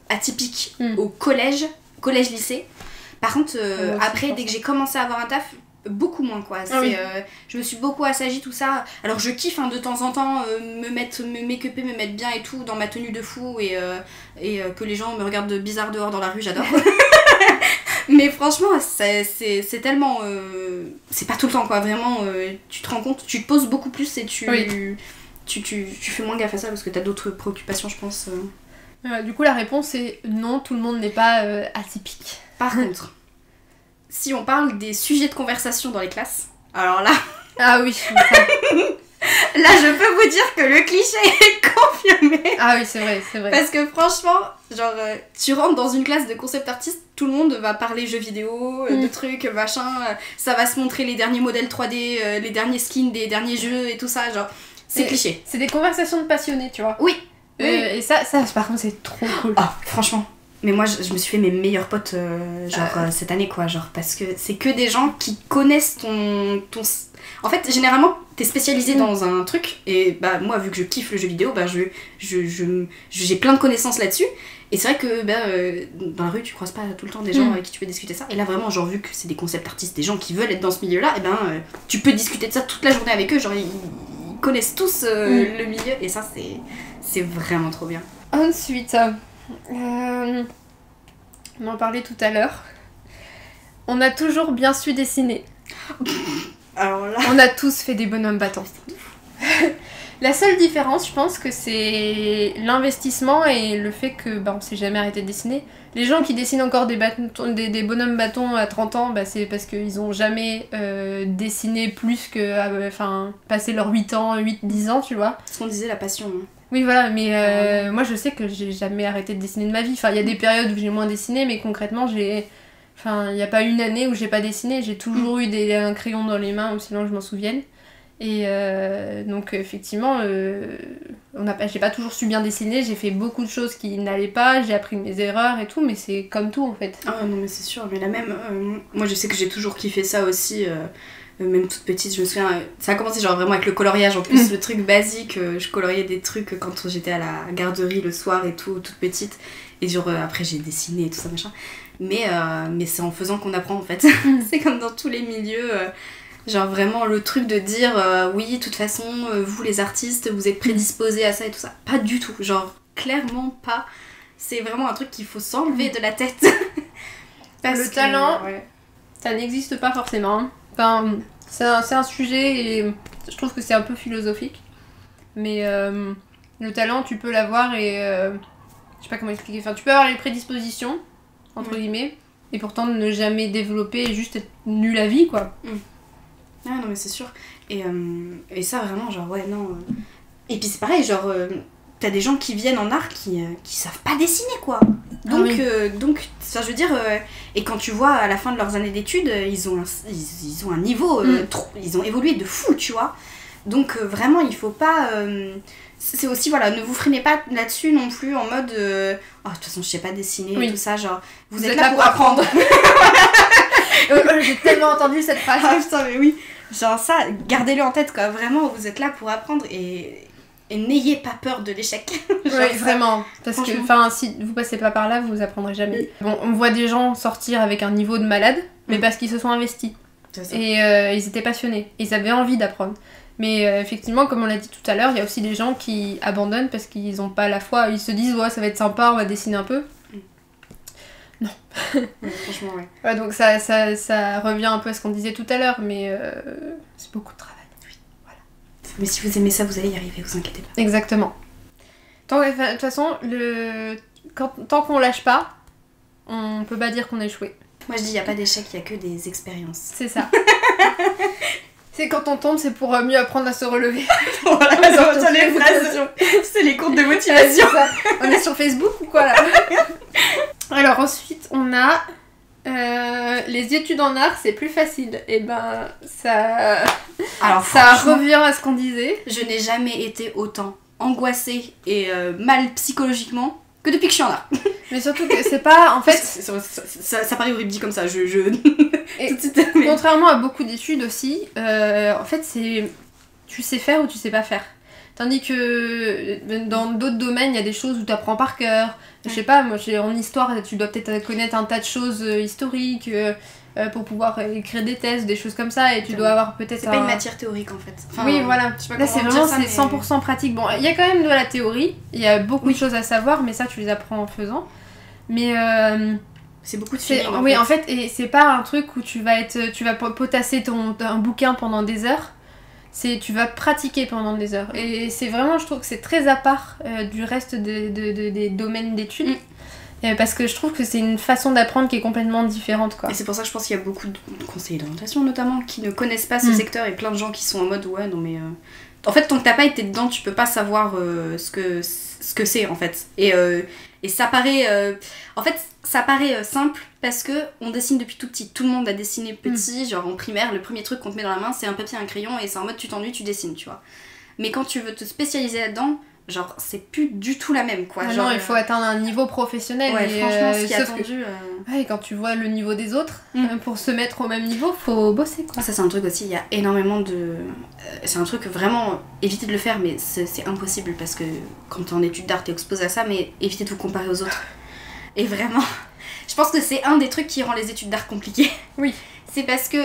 atypique au collège-lycée. Par contre, après, dès que j'ai commencé à avoir un taf, beaucoup moins quoi. Je me suis beaucoup assagie, tout ça. Alors je kiffe de temps en temps me make-upper, me mettre bien et tout dans ma tenue de fou et que les gens me regardent bizarre dehors dans la rue, j'adore. Mais franchement, c'est tellement. C'est pas tout le temps quoi, vraiment. Tu te rends compte, tu te poses beaucoup plus et tu fais moins gaffe à ça parce que t'as d'autres préoccupations, je pense. Du coup, la réponse est non, tout le monde n'est pas atypique. Par contre, si on parle des sujets de conversation dans les classes, alors là... Ah oui, ça. Là, je peux vous dire que le cliché est confirmé. Ah oui, c'est vrai. Parce que franchement, genre, tu rentres dans une classe de concept artiste, tout le monde va parler jeux vidéo, de trucs, machin, ça va se montrer les derniers modèles 3D, les derniers skins des derniers jeux et tout ça, genre, c'est cliché. C'est des conversations de passionnés, tu vois. Oui. Et ça, par contre, c'est trop cool. Ah, franchement. Mais moi, je me suis fait mes meilleurs potes, cette année, quoi, genre, parce que c'est que des gens qui connaissent ton... En fait, généralement, t'es spécialisé dans un truc, et bah, moi, vu que je kiffe le jeu vidéo, bah, j'ai plein de connaissances là-dessus, et c'est vrai que, dans la rue, tu croises pas tout le temps des gens avec qui tu peux discuter ça, et là, vraiment, genre, vu que c'est des concept artistes, des gens qui veulent être dans ce milieu-là, et tu peux discuter de ça toute la journée avec eux, genre, ils connaissent tous le milieu, et ça, c'est vraiment trop bien. Ensuite... on en parlait tout à l'heure. On a toujours bien su dessiner. Alors là... On a tous fait des bonhommes battants. La seule différence, je pense que c'est l'investissement et le fait que on s'est jamais arrêté de dessiner. Les gens qui dessinent encore des bonhommes bâtons à 30 ans, c'est parce qu'ils ont jamais dessiné plus que passé leurs 8-10 ans, tu vois. Ce qu'on disait, la passion. Hein. Oui, voilà, mais moi je sais que j'ai jamais arrêté de dessiner de ma vie. Enfin, il y a des périodes où j'ai moins dessiné, mais concrètement, il n'y a pas une année où j'ai pas dessiné. J'ai toujours eu un crayon dans les mains, ou sinon je m'en souvienne. Et donc, effectivement, j'ai pas toujours su bien dessiner. J'ai fait beaucoup de choses qui n'allaient pas, j'ai appris mes erreurs et tout, mais c'est comme tout en fait. Ah non, mais c'est sûr, mais la même. Moi je sais que j'ai toujours kiffé ça aussi. Même toute petite, je me souviens, ça a commencé genre vraiment avec le coloriage en plus, le truc basique, je coloriais des trucs quand j'étais à la garderie le soir et tout, toute petite, et genre après j'ai dessiné et tout ça machin, mais c'est en faisant qu'on apprend en fait, c'est comme dans tous les milieux, genre vraiment le truc de dire oui, de toute façon, vous les artistes, vous êtes prédisposés à ça et tout ça, pas du tout, genre clairement pas, c'est vraiment un truc qu'il faut s'enlever de la tête. Le talent, ça n'existe pas forcément, hein. Enfin, c'est un sujet et je trouve que c'est un peu philosophique. Mais le talent, tu peux l'avoir et... je sais pas comment expliquer. Enfin, tu peux avoir les prédispositions, entre guillemets, et pourtant ne jamais développer et juste être nul à vie, quoi. Ah non, mais c'est sûr. Et ça, vraiment, genre, ouais, non... Et puis c'est pareil, genre... T'as des gens qui viennent en art qui savent pas dessiner, quoi. Donc, ça, je veux dire... et quand tu vois, à la fin de leurs années d'études, ils ont un niveau... ils ont évolué de fou, tu vois. Donc, vraiment, il faut pas... c'est aussi, voilà, ne vous freinez pas là-dessus non plus, en mode... de toute façon, je sais pas dessiner et tout ça, genre... Vous êtes là pour apprendre. J'ai tellement entendu cette phrase. Ah putain, mais oui. Genre ça, gardez-le en tête quoi, vraiment vous êtes là pour apprendre et n'ayez pas peur de l'échec. Oui, vraiment, parce que si vous passez pas par là, vous apprendrez jamais. Oui. Bon, on voit des gens sortir avec un niveau de malade, mais parce qu'ils se sont investis. Et ils étaient passionnés, ils avaient envie d'apprendre. Mais effectivement, comme on l'a dit tout à l'heure, il y a aussi des gens qui abandonnent parce qu'ils ont pas la foi, ils se disent ouais ça va être sympa, on va dessiner un peu. Non. Franchement, ouais. Ouais, donc ça revient un peu à ce qu'on disait tout à l'heure, mais c'est beaucoup de travail. Oui, voilà. Mais si vous aimez ça, vous allez y arriver, vous inquiétez pas. Exactement. De toute façon, tant qu'on lâche pas, on peut pas dire qu'on a échoué. Moi je dis, il n'y a pas d'échec, il n'y a que des expériences. C'est ça. C'est quand on tombe, c'est pour mieux apprendre à se relever. Voilà, les phrases. C'est les cours de motivation. On est sur Facebook ou quoi là? Alors ensuite, on a les études en art, c'est plus facile. Et ben, ça revient à ce qu'on disait. Je n'ai jamais été autant angoissée et mal psychologiquement que depuis que je suis en art. Mais surtout que c'est pas, en fait... ça paraît horrible dit comme ça, Et contrairement à beaucoup d'études aussi, en fait c'est... Tu sais faire ou tu sais pas faire. Tandis que dans d'autres domaines, il y a des choses où tu apprends par cœur. Je sais pas, moi en histoire, tu dois peut-être connaître un tas de choses historiques pour pouvoir écrire des thèses, des choses comme ça, et tu dois avoir peut-être... C'est pas une matière théorique en fait. Enfin, oui, voilà. Là c'est vraiment 100% pratique. Bon, il y a quand même de la théorie, il y a beaucoup de choses à savoir, mais ça tu les apprends en faisant. Mais c'est beaucoup de feeling. Oui, en fait, et c'est pas un truc où tu vas potasser un bouquin pendant des heures. Tu vas pratiquer pendant des heures. Et c'est vraiment, je trouve que c'est très à part du reste des domaines d'études. Parce que je trouve que c'est une façon d'apprendre qui est complètement différente, quoi. Et c'est pour ça que je pense qu'il y a beaucoup de conseillers d'orientation notamment qui ne connaissent pas ce secteur, et plein de gens qui sont en mode ouais non mais en fait tant que t'as pas été dedans tu peux pas savoir ce que c'est en fait. Et ça paraît en fait ça paraît simple parce que on dessine depuis tout petit, tout le monde a dessiné petit, genre en primaire le premier truc qu'on te met dans la main c'est un papier, un crayon, et c'est en mode tu t'ennuies, tu dessines, tu vois. Mais quand tu veux te spécialiser là-dedans, genre c'est plus du tout la même quoi. Genre, non, il faut atteindre un niveau professionnel. Ouais, et franchement ce qui est attendu ouais, quand tu vois le niveau des autres, pour se mettre au même niveau, faut bosser quoi. Ça c'est un truc aussi, il y a énormément de... c'est un truc vraiment, évitez de le faire, mais c'est impossible parce que quand t'es en études d'art t'es exposé à ça, mais évitez de vous comparer aux autres. Et vraiment, je pense que c'est un des trucs qui rend les études d'art compliquées. Oui. C'est parce que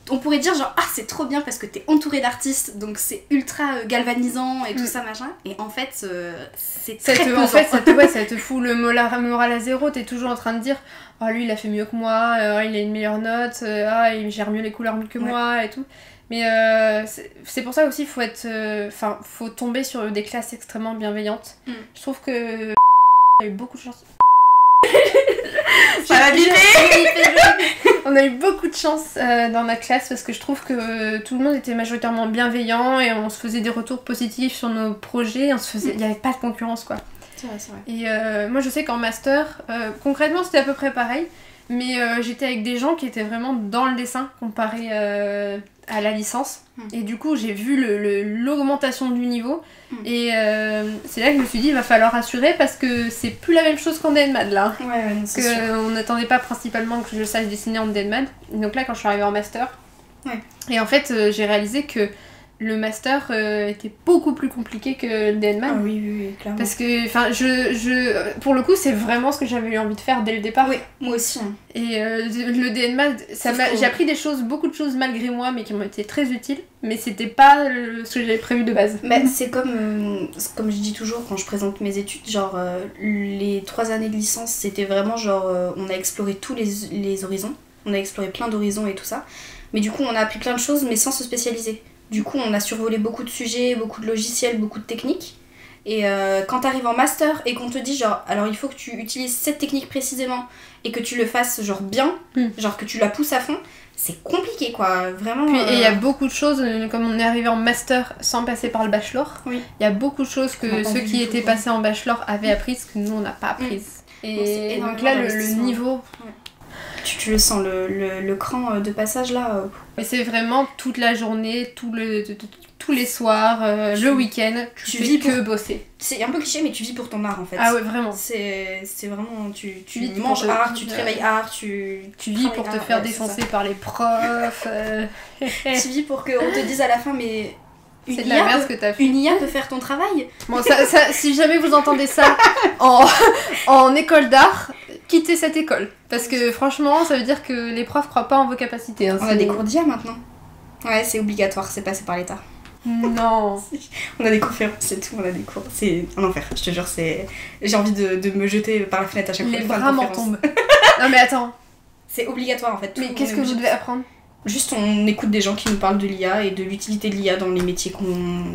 on pourrait dire genre ah c'est trop bien parce que t'es entouré d'artistes donc c'est ultra galvanisant et tout ça machin, et en fait c'est très pesant. En fait ça te fout le moral à zéro, t'es toujours en train de dire oh lui il a fait mieux que moi, il a une meilleure note, il gère mieux les couleurs que moi et tout. Mais c'est pour ça aussi faut tomber sur des classes extrêmement bienveillantes. Je trouve que a eu beaucoup de chance. On a eu beaucoup de chance dans ma classe parce que je trouve que tout le monde était majoritairement bienveillant et on se faisait des retours positifs sur nos projets, il n'y avait pas de concurrence quoi. C'est vrai. Et moi je sais qu'en master, concrètement c'était à peu près pareil, mais j'étais avec des gens qui étaient vraiment dans le dessin comparé à la licence. Et du coup j'ai vu l'augmentation du niveau. Et c'est là que je me suis dit il va falloir assurer parce que c'est plus la même chose qu'en DNMAD là. Ouais, c'est sûr. On n'attendait pas principalement que je sache dessiner en DNMAD. Donc là quand je suis arrivée en master, et en fait j'ai réalisé que le master était beaucoup plus compliqué que le DNMAD. Ah oui, clairement. Parce que, pour le coup, c'est vraiment ce que j'avais eu envie de faire dès le départ. Oui, moi aussi. Et le DNMAD, j'ai appris beaucoup de choses malgré moi, mais qui m'ont été très utiles. Mais c'était pas ce que j'avais prévu de base. Bah, c'est comme je dis toujours quand je présente mes études, genre les 3 années de licence, c'était vraiment genre on a exploré tous les horizons. On a exploré plein d'horizons et tout ça. Mais du coup, on a appris plein de choses, mais sans se spécialiser. Du coup, on a survolé beaucoup de sujets, beaucoup de logiciels, beaucoup de techniques. Et quand t'arrives en master et qu'on te dit genre, alors il faut que tu utilises cette technique précisément et que tu le fasses genre bien, genre que tu la pousses à fond, c'est compliqué quoi, vraiment. Et il y a beaucoup de choses, comme on est arrivé en master sans passer par le bachelor, il y a beaucoup de choses que ceux qui étaient passés en bachelor avaient apprises que nous on n'a pas apprises. Et donc là, le niveau... Tu le sens, le cran de passage là. Mais c'est vraiment toute la journée, tous les soirs, le week-end, tu fais vis que pour- bosser. C'est un peu cliché, mais tu vis pour ton art en fait. Ah ouais, vraiment. C'est vraiment. Tu vis pour manges te- art, tu te réveilles art, tu Tu vis pour te travailles art, faire ouais, c'est défoncer par les profs. ça. Tu vis pour qu'on te dise à la fin, mais. Une C'est de la merde IA, ce que t'as fait. une IA peut faire ton travail. Bon, si jamais vous entendez ça en école d'art, quittez cette école. Parce que franchement, ça veut dire que les profs croient pas en vos capacités. Hein, On a des cours d'IA maintenant. Ouais, c'est obligatoire, c'est passé par l'État. Non. On a des conférences, c'est tout, on a des cours. C'est un enfer, je te jure, c'est. J'ai envie de me jeter par la fenêtre à chaque fois. Les de faire une bras m'en conférence. tombent. Non mais attends, C'est obligatoire en fait. mais On qu'est-ce est que vous obligé. devez apprendre? Juste on écoute des gens qui nous parlent de l'IA et de l'utilité de l'IA dans les métiers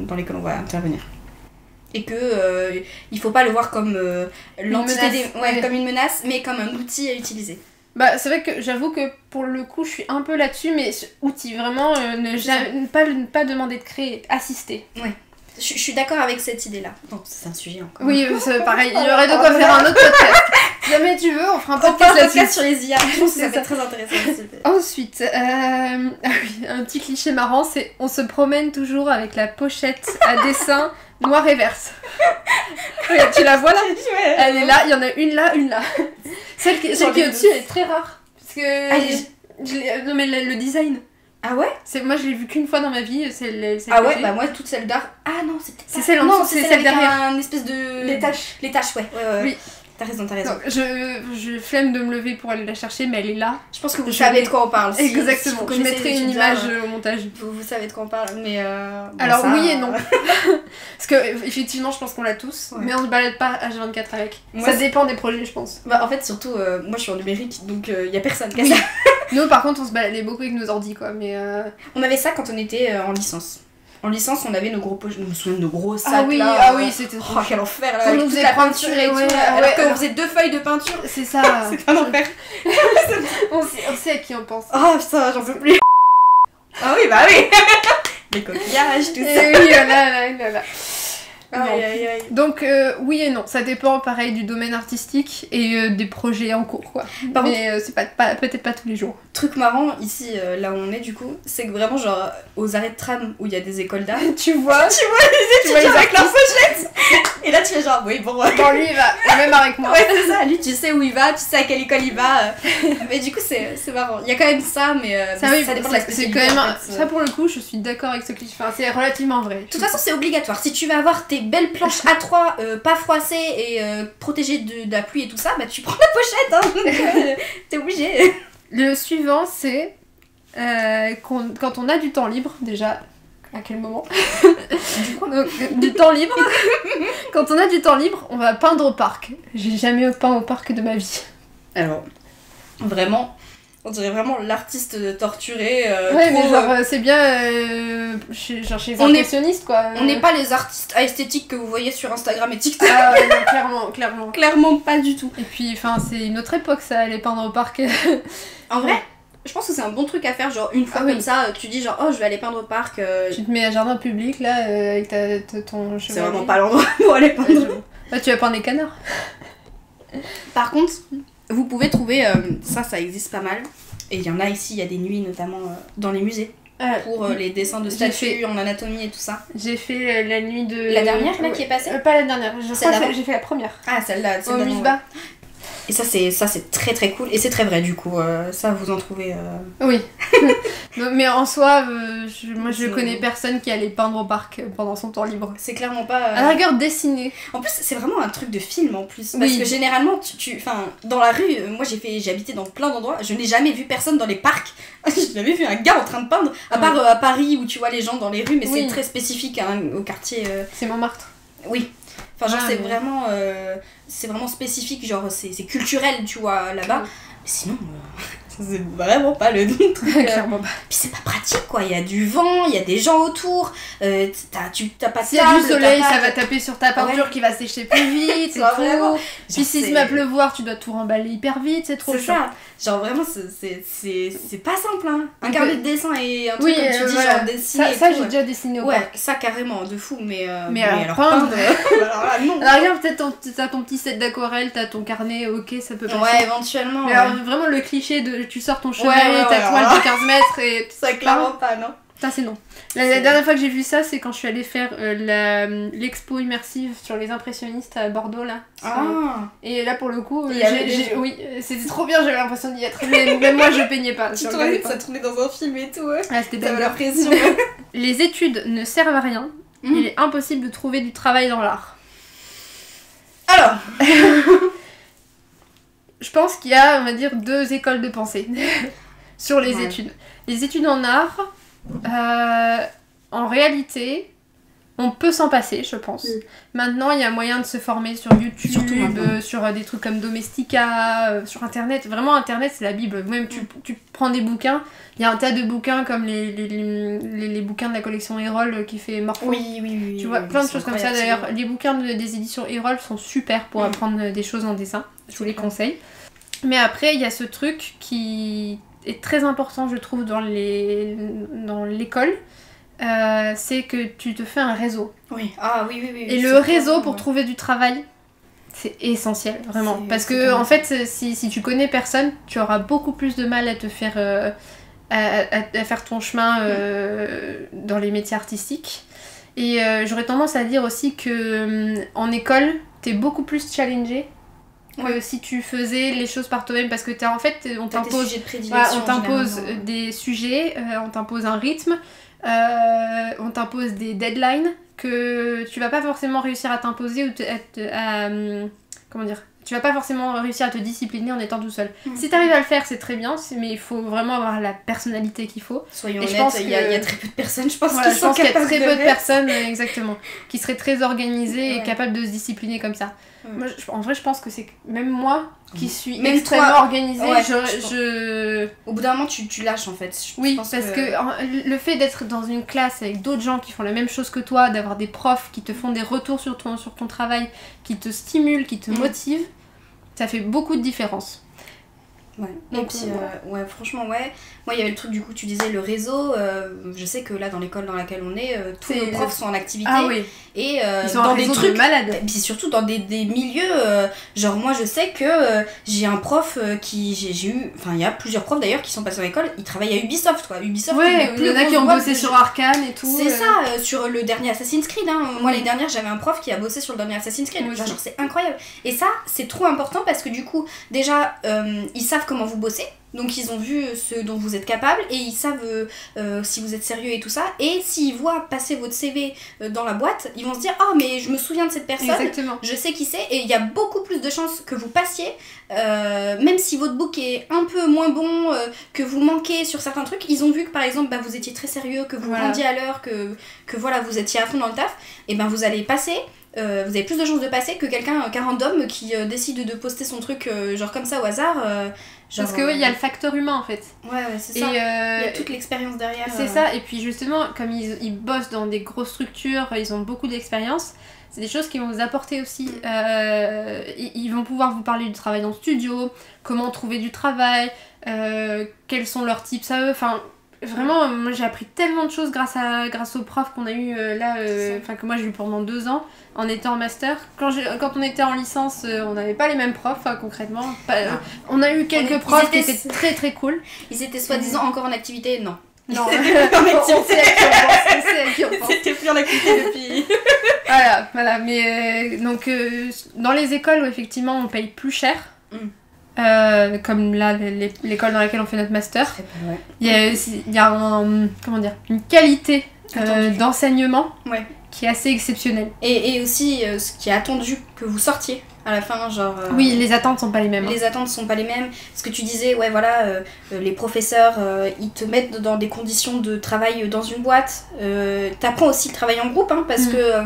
dans lesquels on va intervenir. Et que il faut pas le voir comme l'entité menace, des... ouais. comme une menace, mais comme un outil à utiliser. Bah c'est vrai que j'avoue que pour le coup je suis un peu là-dessus, mais outil, vraiment ne pas demander de créer, assister. Je suis d'accord avec cette idée-là. Non, c'est un sujet encore. Oui, c'est pareil, il y aurait de quoi faire un autre podcast. Si jamais tu veux, on fera un On fera podcast un podcast là-dessus. sur les IA, je pense que ça C'est va être très intéressant aussi. Ensuite, ah oui, un petit cliché marrant, c'est on se promène toujours avec la pochette à dessin noir et verte. Regarde, tu la vois là? Elle est là, il y en a une là. Celle qui J'en ai est au-dessus, elle est très rare. Parce que... non mais le design. Ah ouais? Moi je l'ai vu qu'une fois dans ma vie, celle Ah que ouais, j'ai. bah moi toute celle d'art. Ah non, c'était C'est celle en non, dessous, c'est c'est celle celle avec derrière. un espèce de. Les taches. Les taches, ouais. Oui. T'as raison. Donc, je flemme de me lever pour aller la chercher, mais elle est là. Je pense que vous Je savez l'ai. de quoi on parle. Si Exactement. vous Je connaissez mettrai les une étudiants, image au montage. Vous savez de quoi on parle, mais. Bon, Alors ça, oui et non. Parce que effectivement, je pense qu'on l'a tous, Ouais. mais on se balade pas H24 avec. Moi, Ça c'est- dépend des projets, je pense. Bah, en fait, surtout, moi je suis en numérique, donc y a personne qui a ça. Nous, par contre, on se baladait beaucoup avec nos ordi, quoi. Mais On avait ça quand on était en licence. En licence, on avait nos gros poches. Je me souviens de nos gros sacs ah oui, là. ah oui, c'était trop. Oh, quel enfer là. On Avec nous toute faisait la prendre peinture et tout. ouais, là, ouais, alors qu'on alors- faisait 2 feuilles de peinture. C'est ça. C'est un enfer. On sait à qui on pense. Oh putain, j'en peux plus. Ah oui, bah oui. Les coquillages, tout ça. Et oui, là. Aïe, aïe, aïe. Donc oui et non, ça dépend pareil du domaine artistique et des projets en cours quoi. Par Mais c'est pas peut-être pas tous les jours. Truc marrant ici, là où on est du coup, c'est que vraiment genre aux arrêts de tram où il y a des écoles d'art, Tu vois tu vois les vois étudiants les avec leur pochette. Et là tu fais genre oui bon. Bon lui il va même avec moi. Ouais c'est ça, lui tu sais où il va, tu sais à quelle école il va. Mais du coup c'est marrant. Il y a quand même ça, mais Ça, mais oui, ça dépend de la c'est spécialité. quand même en fait. ça pour le coup je suis d'accord avec ce cliché. Enfin c'est relativement vrai. De toute façon c'est obligatoire. Si tu veux avoir tes belles planches A3 pas froissées et protégées de la pluie et tout ça, bah tu prends la pochette hein. T'es obligé. Le suivant c'est quand on a du temps libre déjà. À quel moment? Donc, du temps libre. Quand on a du temps libre, on va peindre au parc. J'ai jamais peint au parc de ma vie. Alors vraiment, on dirait vraiment l'artiste torturé. Ouais, trop, mais genre, c'est bien chez les On est- impressionnistes, quoi. on n'est pas les artistes esthétiques que vous voyez sur Instagram et TikTok. Ah ouais, non, clairement. Clairement pas du tout. Et puis, enfin, c'est une autre époque, ça, aller peindre au parc. En vrai, je pense que c'est un bon truc à faire, genre une fois Ah oui. comme ça, tu dis genre oh je vais aller peindre au parc. Tu te mets à jardin public, là, avec ton cheval. C'est vraiment pas l'endroit pour aller peindre. Là, tu vas peindre des canards. Par contre, vous pouvez trouver, ça existe pas mal. Et il y en a ici, il y a des nuits notamment dans les musées pour les dessins de J'ai statues en anatomie et tout ça. J'ai fait la nuit de... La dernière là qui est passée Pas la dernière, je Celle crois que d'avant. j'ai fait la première. Ah celle-là, Au celle d'avant, Musba. ouais. Et ça c'est très très cool et c'est très vrai du coup, ça vous en trouvez. Oui. Non, mais en soi, moi je C'est- connais personne qui allait peindre au parc pendant son temps libre. C'est clairement pas. À la rigueur, dessiner. En plus, c'est vraiment un truc de film en plus. Parce Oui. que généralement, enfin, dans la rue, moi j'ai habité dans plein d'endroits, je n'ai jamais vu personne dans les parcs. J'ai jamais vu un gars en train de peindre, à part à Paris où tu vois les gens dans les rues, mais Oui. c'est très spécifique hein, au quartier. C'est Montmartre. Oui. Enfin, genre, Ah, c'est mais- vraiment spécifique, genre, c'est culturel, tu vois, là-bas. Oui. Mais sinon, c'est vraiment pas le truc. Clairement pas. Puis c'est pas pratique, quoi. Il y a du vent, il y a des gens autour, t'as pas de S'il y a du table, soleil, t'as pas ça de- va taper sur ta peinture Ouais. qui va sécher plus vite, c'est Vraiment. trop. Puis s'il se c'est- met à pleuvoir, tu dois tout remballer hyper vite, c'est trop C'est chiant. ça. Genre vraiment, c'est pas simple, hein. Un Donc, carnet de dessin et un truc Oui, comme tu dis, voilà. genre dessiner Ça, et ça tout, j'ai ouais. déjà dessiné au Ouais, parc. ça carrément, de fou, mais alors peindre, alors là, non. Alors regarde, peut-être t'as ton petit set d'aquarelle, t'as ton carnet, ok, ça peut passer. Ouais, éventuellement. Mais ouais. alors, vraiment le cliché de tu sors ton cheval, Ouais, ta alors toile là. de 15 mètres et Ça, clairement pas, non. Ça c'est non. La dernière fois que j'ai vu ça, c'est quand je suis allée faire l'expo immersive sur les impressionnistes à Bordeaux là. Et là pour le coup, oui, c'était trop bien, j'avais l'impression d'y être. Mais même moi je peignais pas. Ça tournait dans un film et tout. Ouais. Ah, c'était t'avais la pression. Les études ne servent à rien. Il est impossible de trouver du travail dans l'art. Alors je pense qu'il y a, on va dire, 2 écoles de pensée sur les études. Les études en art, en réalité, on peut s'en passer, je pense. Maintenant, il y a moyen de se former sur YouTube, sur des trucs comme Domestika, sur Internet. Vraiment, Internet, c'est la Bible. Même tu prends des bouquins, il y a un tas de bouquins comme les bouquins de la collection Erol qui fait Morpho. Oui. Tu vois, plein de choses comme ça. D'ailleurs, les bouquins des éditions Erol sont super pour apprendre des choses en dessin. Je vous les conseille. Mais après, il y a ce truc qui est très important, je trouve, dans l'école. C'est que tu te fais un réseau. Oui. Et le réseau pour trouver du travail, c'est essentiel, vraiment. Parce que, en fait, si tu connais personne, tu auras beaucoup plus de mal à te faire... à faire ton chemin dans les métiers artistiques. Et j'aurais tendance à dire aussi que en école, t'es beaucoup plus challengé que si tu faisais les choses par toi-même, parce que en fait, on t'impose des sujets, on t'impose un rythme, on t'impose des deadlines que tu vas pas forcément réussir à t'imposer ou comment dire, tu vas pas forcément réussir à te discipliner en étant tout seul. Si t'arrives à le faire, c'est très bien, mais il faut vraiment avoir la personnalité qu'il faut. Soyons honnêtes, il y a très peu de personnes, je pense, qui sont capables. Je pense qu'il y a très peu de personnes, exactement, qui seraient très organisées et capables de se discipliner comme ça. Moi, en vrai, je pense que c'est même moi qui suis extrêmement organisée. Au bout d'un moment, tu lâches en fait. Parce que le fait d'être dans une classe avec d'autres gens qui font la même chose que toi, d'avoir des profs qui te font des retours sur ton travail, qui te stimulent, qui te motivent, ça fait beaucoup de différence. Et puis, franchement, moi il y avait le truc, du coup, tu disais le réseau. Je sais que là, dans l'école dans laquelle on est, tous nos profs sont en activité. Et ils sont dans des trucs malades. Et puis surtout dans des milieux, genre moi je sais que j'ai un prof j'ai eu, enfin il y a plusieurs profs d'ailleurs qui sont passés à l'école, ils travaillent à Ubisoft quoi. Ubisoft, il y en a qui ont bossé sur Arcane et tout. C'est ça, sur le dernier Assassin's Creed. Moi l'année dernière j'avais un prof qui a bossé sur le dernier Assassin's Creed. Genre c'est incroyable. Et ça c'est trop important parce que du coup déjà ils savent comment vous bossez. Donc ils ont vu ce dont vous êtes capable et ils savent si vous êtes sérieux et tout ça. Et s'ils voient passer votre CV dans la boîte, ils vont se dire « Ah mais je me souviens de cette personne, je sais qui c'est » et il y a beaucoup plus de chances que vous passiez, même si votre book est un peu moins bon, que vous manquez sur certains trucs. Ils ont vu que par exemple vous étiez très sérieux, que vous rendiez à l'heure, que voilà, vous étiez à fond dans le taf, et vous allez passer. Vous avez plus de chances de passer que qu'un random qui décide de poster son truc genre comme ça au hasard. Parce que il y a le facteur humain en fait. C'est ça. Il y a toute l'expérience derrière. C'est ça, et puis justement, comme ils bossent dans des grosses structures, ils ont beaucoup d'expérience, c'est des choses qui vont vous apporter aussi. Ils vont pouvoir vous parler du travail dans le studio, comment trouver du travail, quels sont leurs tips à eux. Enfin, vraiment, moi j'ai appris tellement de choses grâce aux profs qu'on a eu que moi j'ai eu pendant 2 ans en étant en master. Quand on était en licence, on n'avait pas les mêmes profs concrètement. On a eu quelques profs qui étaient très très cool. Ils étaient soi-disant encore en activité, non. Non, on sait à qui on pense. C'était plus en activité depuis. Voilà, mais donc dans les écoles où effectivement on paye plus cher. Comme là l'école dans laquelle on fait notre master, il y a une qualité d'enseignement qui est assez exceptionnelle. Et aussi ce qui est attendu que vous sortiez à la fin, genre... oui, les attentes sont pas les mêmes. Les attentes sont pas les mêmes. Ce que tu disais, les professeurs, ils te mettent dans des conditions de travail dans une boîte. T'apprends aussi le travail en groupe, parce que...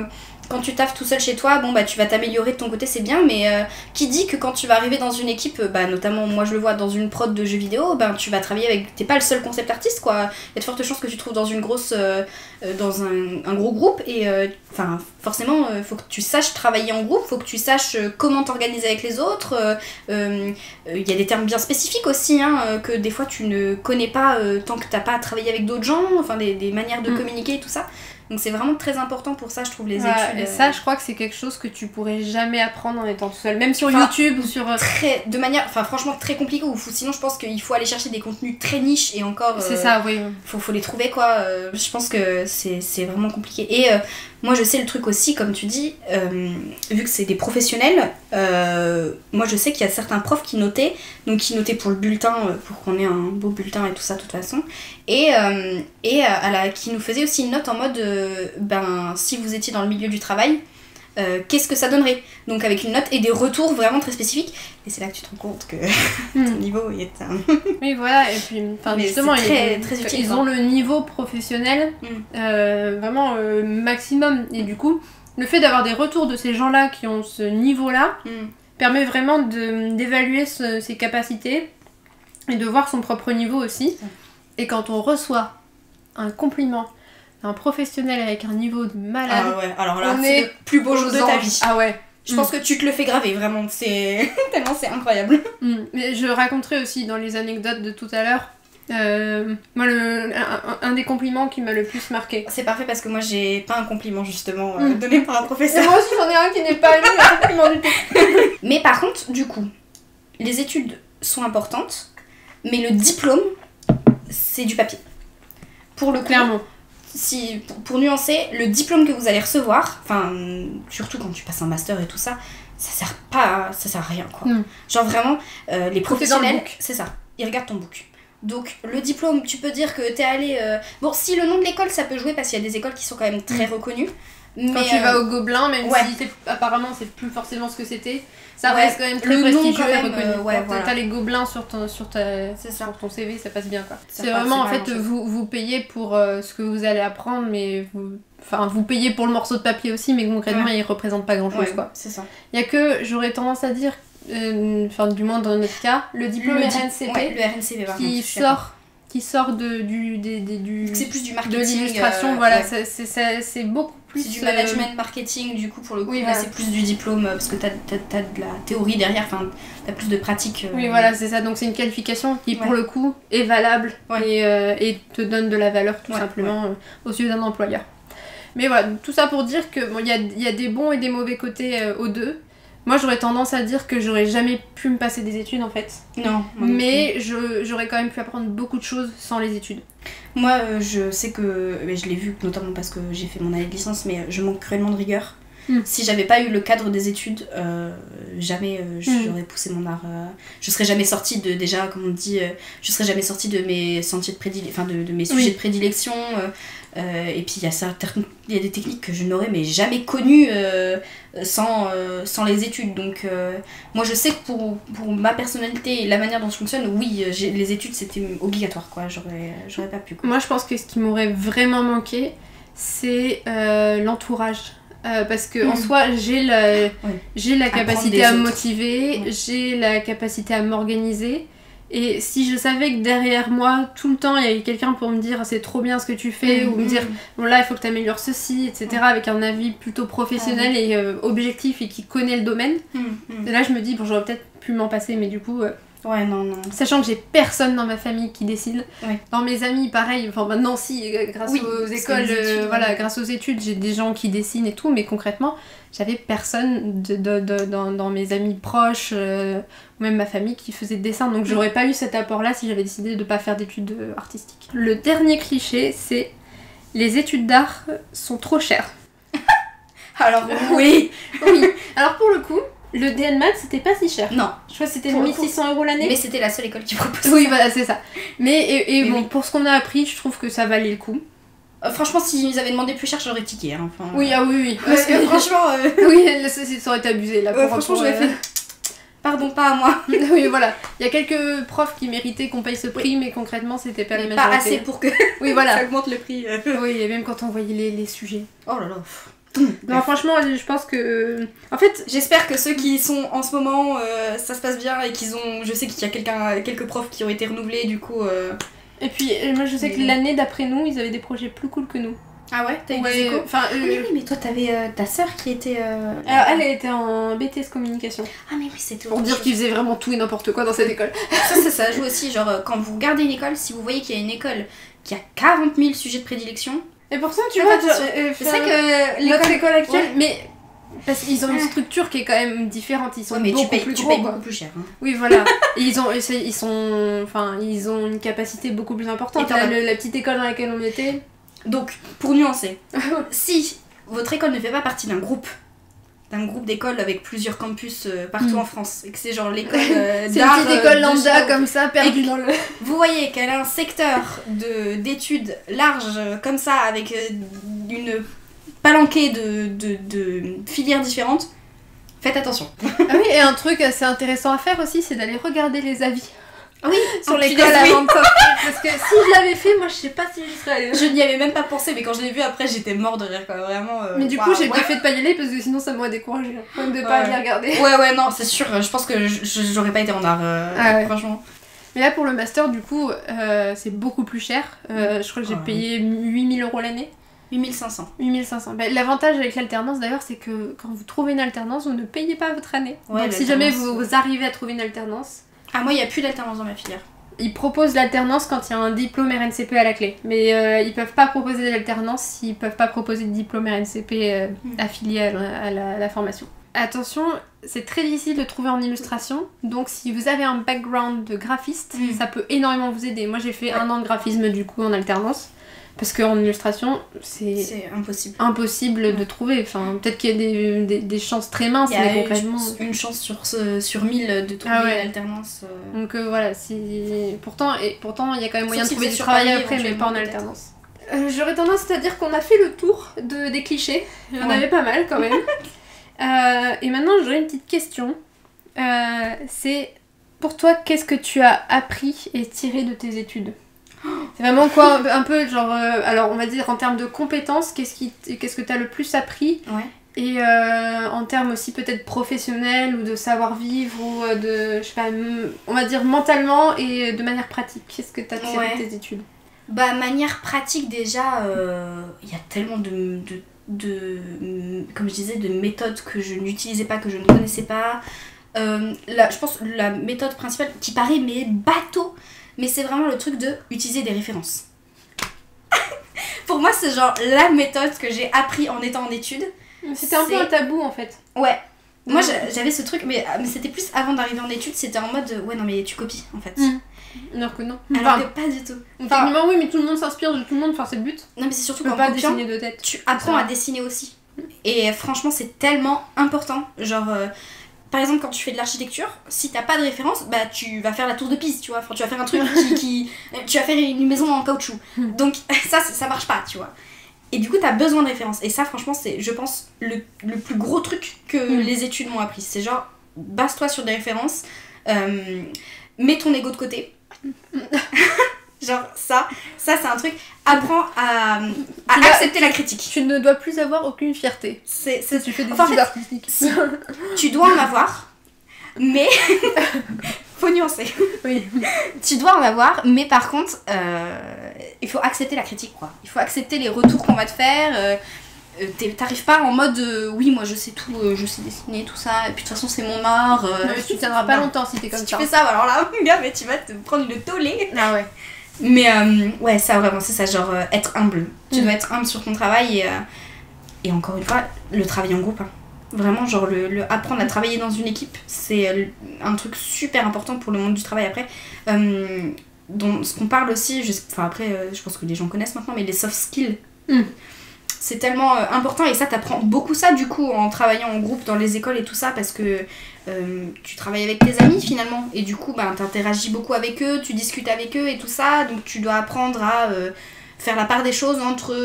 quand tu taffes tout seul chez toi, tu vas t'améliorer de ton côté, c'est bien, mais qui dit que quand tu vas arriver dans une équipe, notamment moi je le vois dans une prod de jeux vidéo, tu vas travailler avec... T'es pas le seul concept artiste, quoi. Il y a de fortes chances que tu te trouves dans une grosse... dans un gros groupe, et forcément, faut que tu saches travailler en groupe, faut que tu saches comment t'organiser avec les autres. Il y a des termes bien spécifiques aussi, que des fois tu ne connais pas tant que t'as pas travaillé avec d'autres gens, des manières de communiquer et tout ça. Donc c'est vraiment très important pour ça, je trouve, les Voilà, études. et ça, je crois que c'est quelque chose que tu pourrais jamais apprendre en étant tout seul, même sur Enfin, YouTube ou sur... de manière, enfin franchement très compliquée, ou sinon je pense qu'il faut aller chercher des contenus très niches et encore... C'est ça, oui. Faut les trouver quoi, je pense que c'est vraiment compliqué. Et moi je sais le truc aussi, comme tu dis, vu que c'est des professionnels, moi je sais qu'il y a certains profs qui notaient, donc qui notaient pour le bulletin, pour qu'on ait un beau bulletin et tout ça de toute façon, et qui nous faisaient aussi une note en mode, si vous étiez dans le milieu du travail, qu'est-ce que ça donnerait, donc avec une note et des retours vraiment très spécifiques, et c'est là que tu te rends compte que ton niveau est Oui, voilà, et puis justement très utile, ils ont le niveau professionnel vraiment maximum, et du coup le fait d'avoir des retours de ces gens-là qui ont ce niveau-là permet vraiment d'évaluer ses capacités et de voir son propre niveau aussi. Et quand on reçoit un compliment d'un professionnel avec un niveau de malade, ah ouais, alors là c'est le plus beau jour de ta vie. Ah ouais. Je pense que tu te le fais graver, vraiment, c'est tellement c'est incroyable. Mais je raconterai aussi dans les anecdotes de tout à l'heure, moi un des compliments qui m'a le plus marqué. C'est parfait parce que moi j'ai pas un compliment justement donné par un professeur. Et moi aussi j'en ai un qui n'est pas un compliment du tout. Mais par contre, du coup, les études sont importantes, mais le diplôme, c'est du papier. Pour le coup, clairement. Pour nuancer, le diplôme que vous allez recevoir, enfin surtout quand tu passes un master et tout ça, ça sert à rien quoi. Genre vraiment, les professionnels, c'est ça, ils regardent ton book. Donc le diplôme, tu peux dire que t'es allé... Bon, si le nom de l'école, ça peut jouer parce qu'il y a des écoles qui sont quand même très reconnues. Mais quand tu vas au Gobelin, même si apparemment c'est plus forcément ce que c'était, ça reste quand même très prestigieux et reconnu. Voilà. T'as les Gobelins sur ton CV, ça passe bien quoi. C'est vraiment en fait vous payez pour ce que vous allez apprendre, mais vous payez pour le morceau de papier aussi, mais concrètement il représente pas grand chose quoi. C'est ça. Il y a que, j'aurais tendance à dire, du moins dans notre cas, le diplôme RNCP, le RNCP qui sort du c'est plus du marketing, de l'illustration, voilà, c'est beaucoup plus... C'est du management marketing, du coup, pour le coup, là, c'est plus du diplôme, parce que t'as de la théorie derrière, enfin, t'as plus de pratique. Oui, voilà, c'est ça, donc c'est une qualification qui, pour le coup, est valable et te donne de la valeur, tout simplement, aux yeux d'un employeur. Mais voilà, tout ça pour dire que y a des bons et des mauvais côtés aux deux. Moi, j'aurais tendance à dire que j'aurais jamais pu me passer des études en fait. Non. Mais j'aurais quand même pu apprendre beaucoup de choses sans les études. Moi, je sais que, je l'ai vu notamment parce que j'ai fait mon année de licence, mais je manque cruellement de rigueur. Si j'avais pas eu le cadre des études, jamais j'aurais poussé mon art. Je serais jamais sortie de, déjà, comme on dit, je serais jamais sortie de mes sentiers de prédilection, enfin de mes sujets de prédilection. Et puis il y a des techniques que je n'aurais mais jamais connues sans les études. Donc moi je sais que pour ma personnalité et la manière dont je fonctionne, oui, les études c'était obligatoire quoi. J'aurais pas pu quoi. Moi je pense que ce qui m'aurait vraiment manqué, c'est l'entourage. Parce que en soi j'ai la capacité à me motiver, j'ai la capacité à m'organiser, et si je savais que derrière moi tout le temps il y avait quelqu'un pour me dire c'est trop bien ce que tu fais, ou me dire bon là il faut que tu améliores ceci, etc., avec un avis plutôt professionnel et objectif et qui connaît le domaine, et là je me dis bon j'aurais peut-être pu m'en passer, mais du coup non. Sachant que j'ai personne dans ma famille qui dessine. Dans mes amis, pareil. Enfin, maintenant, si, grâce aux écoles, grâce aux études, j'ai des gens qui dessinent et tout, mais concrètement, j'avais personne dans mes amis proches, ou même ma famille, qui faisait de dessin. Donc, j'aurais pas eu cet apport-là si j'avais décidé de pas faire d'études artistiques. Le dernier cliché, c'est les études d'art sont trop chères. Alors, oui. Alors, pour le coup, le DN Maths c'était pas si cher. Non. Je crois que c'était 1600 € l'année. Mais c'était la seule école qui proposait. Oui, voilà, c'est ça. Mais bon, pour ce qu'on a appris, je trouve que ça valait le coup. Franchement, s'ils avaient demandé plus cher, j'aurais tiqué. Hein. Enfin, oui, oui. Parce que franchement. Oui, ça aurait été abusé là. Franchement, j'aurais fait. Pardon, pas à moi. Oui, voilà. Il y a quelques profs qui méritaient qu'on paye ce prix, mais concrètement, c'était pas la majorité. Pas assez pour que ça augmente le prix. Oui, et même quand on voyait les sujets. Oh là là. Non, franchement, je pense que... En fait, j'espère que ceux qui sont en ce moment, ça se passe bien et qu'ils ont... Je sais qu'il y a quelques profs qui ont été renouvelés, du coup... Et puis, moi, je sais que l'année d'après nous, ils avaient des projets plus cool que nous. Ah ouais? T'as eu des échos? Enfin, oui, mais toi, t'avais ta sœur qui était... Alors, elle était en BTS communication. Ah mais oui, c'était... Pour dire qu'ils faisaient vraiment tout et n'importe quoi dans cette école. Ça joue aussi, genre, quand vous regardez une école, si vous voyez qu'il y a une école qui a 40 000 sujets de prédilection... Et pourtant, tu Faites vois, attention. C'est vrai que notre l'école... école actuelle, Ouais. mais parce qu'ils ont une structure qui est quand même différente, ils sont Ouais, mais beaucoup tu payes, plus tu gros, payes quoi. beaucoup plus cher. Hein. Oui, voilà. Et ils ont une capacité beaucoup plus importante. Et t'en as- La petite école dans laquelle on était. Donc, pour nuancer, si votre école ne fait pas partie d'un groupe d'écoles avec plusieurs campus partout en France, et que c'est genre l'école C'est d'art, une petite école de lambda sport, comme ça, perdue Et- dans le. vous voyez qu'elle a un secteur d'études large comme ça, avec une palanquée de filières différentes, faites attention. Ah oui, et un truc assez intéressant à faire aussi, c'est d'aller regarder les avis Oui, sur oh, l'école punaise, oui. avant de sortir. Parce que si je l'avais fait, moi je sais pas si j'y serais allée. Je n'y avais même pas pensé, mais quand je l'ai vu après, j'étais mort de rire, quoi, vraiment. Mais du coup, waouh, j'ai ouais. bien fait de pas y aller parce que sinon ça m'aurait découragé. Même de pas Ouais. aller regarder. Ouais, non, c'est sûr, je pense que j'aurais pas été en art, Ah ouais. franchement. Mais là pour le master, du coup, c'est beaucoup plus cher. Je crois que j'ai Ah, payé 8 000 € l'année. 8500. 8 500. Bah, l'avantage avec l'alternance d'ailleurs, c'est que quand vous trouvez une alternance, vous ne payez pas votre année. Ouais, Donc si jamais l'alternance, vous arrivez à trouver une alternance, Ah, moi, il n'y a plus d'alternance dans ma filière. ils proposent l'alternance quand il y a un diplôme RNCP à la clé. Mais ils peuvent pas proposer d'alternance s'ils peuvent pas proposer de diplôme RNCP affilié à la formation. Attention, c'est très difficile de trouver en illustration, donc si vous avez un background de graphiste, ça peut énormément vous aider. Moi j'ai fait 1 an de graphisme du coup en alternance, parce qu'en illustration c'est impossible. impossible de trouver. Enfin, peut-être qu'il y a des chances très minces, Il y a mais concrètement... une chance sur 1000 de trouver Ah ouais. l'alternance. Donc voilà, pourtant il y a quand même moyen de si trouver vous du êtes travail sur Paris, après, mais pas en éventuellement, alternance. J'aurais tendance à dire qu'on a fait le tour des clichés. Il y en Ouais. avait pas mal quand même. Et maintenant j'aurais une petite question. C'est pour toi, qu'est-ce que tu as appris et tiré de tes études? C'est vraiment quoi, un peu genre, alors on va dire en termes de compétences, qu'est-ce que tu as le plus appris? Ouais. Et en termes aussi peut-être professionnels ou de savoir-vivre ou de, je sais pas, on va dire mentalement et de manière pratique. Qu'est-ce que tu as tiré Ouais. de tes études? Bah, manière pratique, déjà, il y a tellement comme je disais, de méthodes que je n'utilisais pas, que je ne connaissais pas. Je pense la méthode principale qui paraît mais bateau, mais c'est vraiment le truc de utiliser des références. Pour moi, c'est genre la méthode que j'ai appris en étant en études. C'était un peu un tabou en fait. Ouais. Moi, j'avais ce truc, mais c'était plus avant d'arriver en études, c'était en mode ouais, non, mais tu copies en fait. Alors que non. Alors Enfin, que pas du tout. techniquement oui, mais tout le monde s'inspire de tout le monde, enfin c'est le but. Non, mais c'est surtout Tu peux qu'en pas copiant, dessiner de tête. tu apprends ça. à dessiner aussi. Et franchement, c'est tellement important. Genre, par exemple, quand tu fais de l'architecture, si t'as pas de référence, bah tu vas faire la tour de Pise, tu vois. Enfin, tu vas faire un truc tu vas faire une maison en caoutchouc. Donc, ça marche pas, tu vois. Et du coup, t'as besoin de références. Et ça, franchement, c'est, je pense, le plus gros truc que les études m'ont appris. C'est genre, base-toi sur des références, mets ton ego de côté. Genre, ça c'est un truc. Apprends à accepter la critique. Tu ne dois plus avoir aucune fierté. C'est, Tu fais des Enfin, en études fait, artistiques. tu dois en avoir, mais faut nuancer. Oui. Tu dois en avoir, mais par contre, il faut accepter la critique, quoi. Il faut accepter les retours qu'on va te faire. T'arrives pas en mode oui, moi je sais tout, je sais dessiner, tout ça, et puis de toute façon c'est mon art. Non, mais tu tiendras pas longtemps si t'es comme Si ça. tu fais ça, alors là, gars, mais tu vas te prendre une tollée. Ah ouais. Mais ouais, ça vraiment, c'est ça, genre être humble. Tu dois être humble sur ton travail et encore une fois, le travail en groupe. Hein. Vraiment, genre apprendre à travailler dans une équipe, c'est un truc super important pour le monde du travail après. Dont ce qu'on parle aussi, enfin après, je pense que les gens connaissent maintenant, mais les soft skills. C'est tellement important et ça, t'apprends beaucoup ça du coup en travaillant en groupe dans les écoles et tout ça parce que tu travailles avec tes amis finalement et du coup bah, t'interagis beaucoup avec eux, tu discutes avec eux et tout ça, donc tu dois apprendre à faire la part des choses entre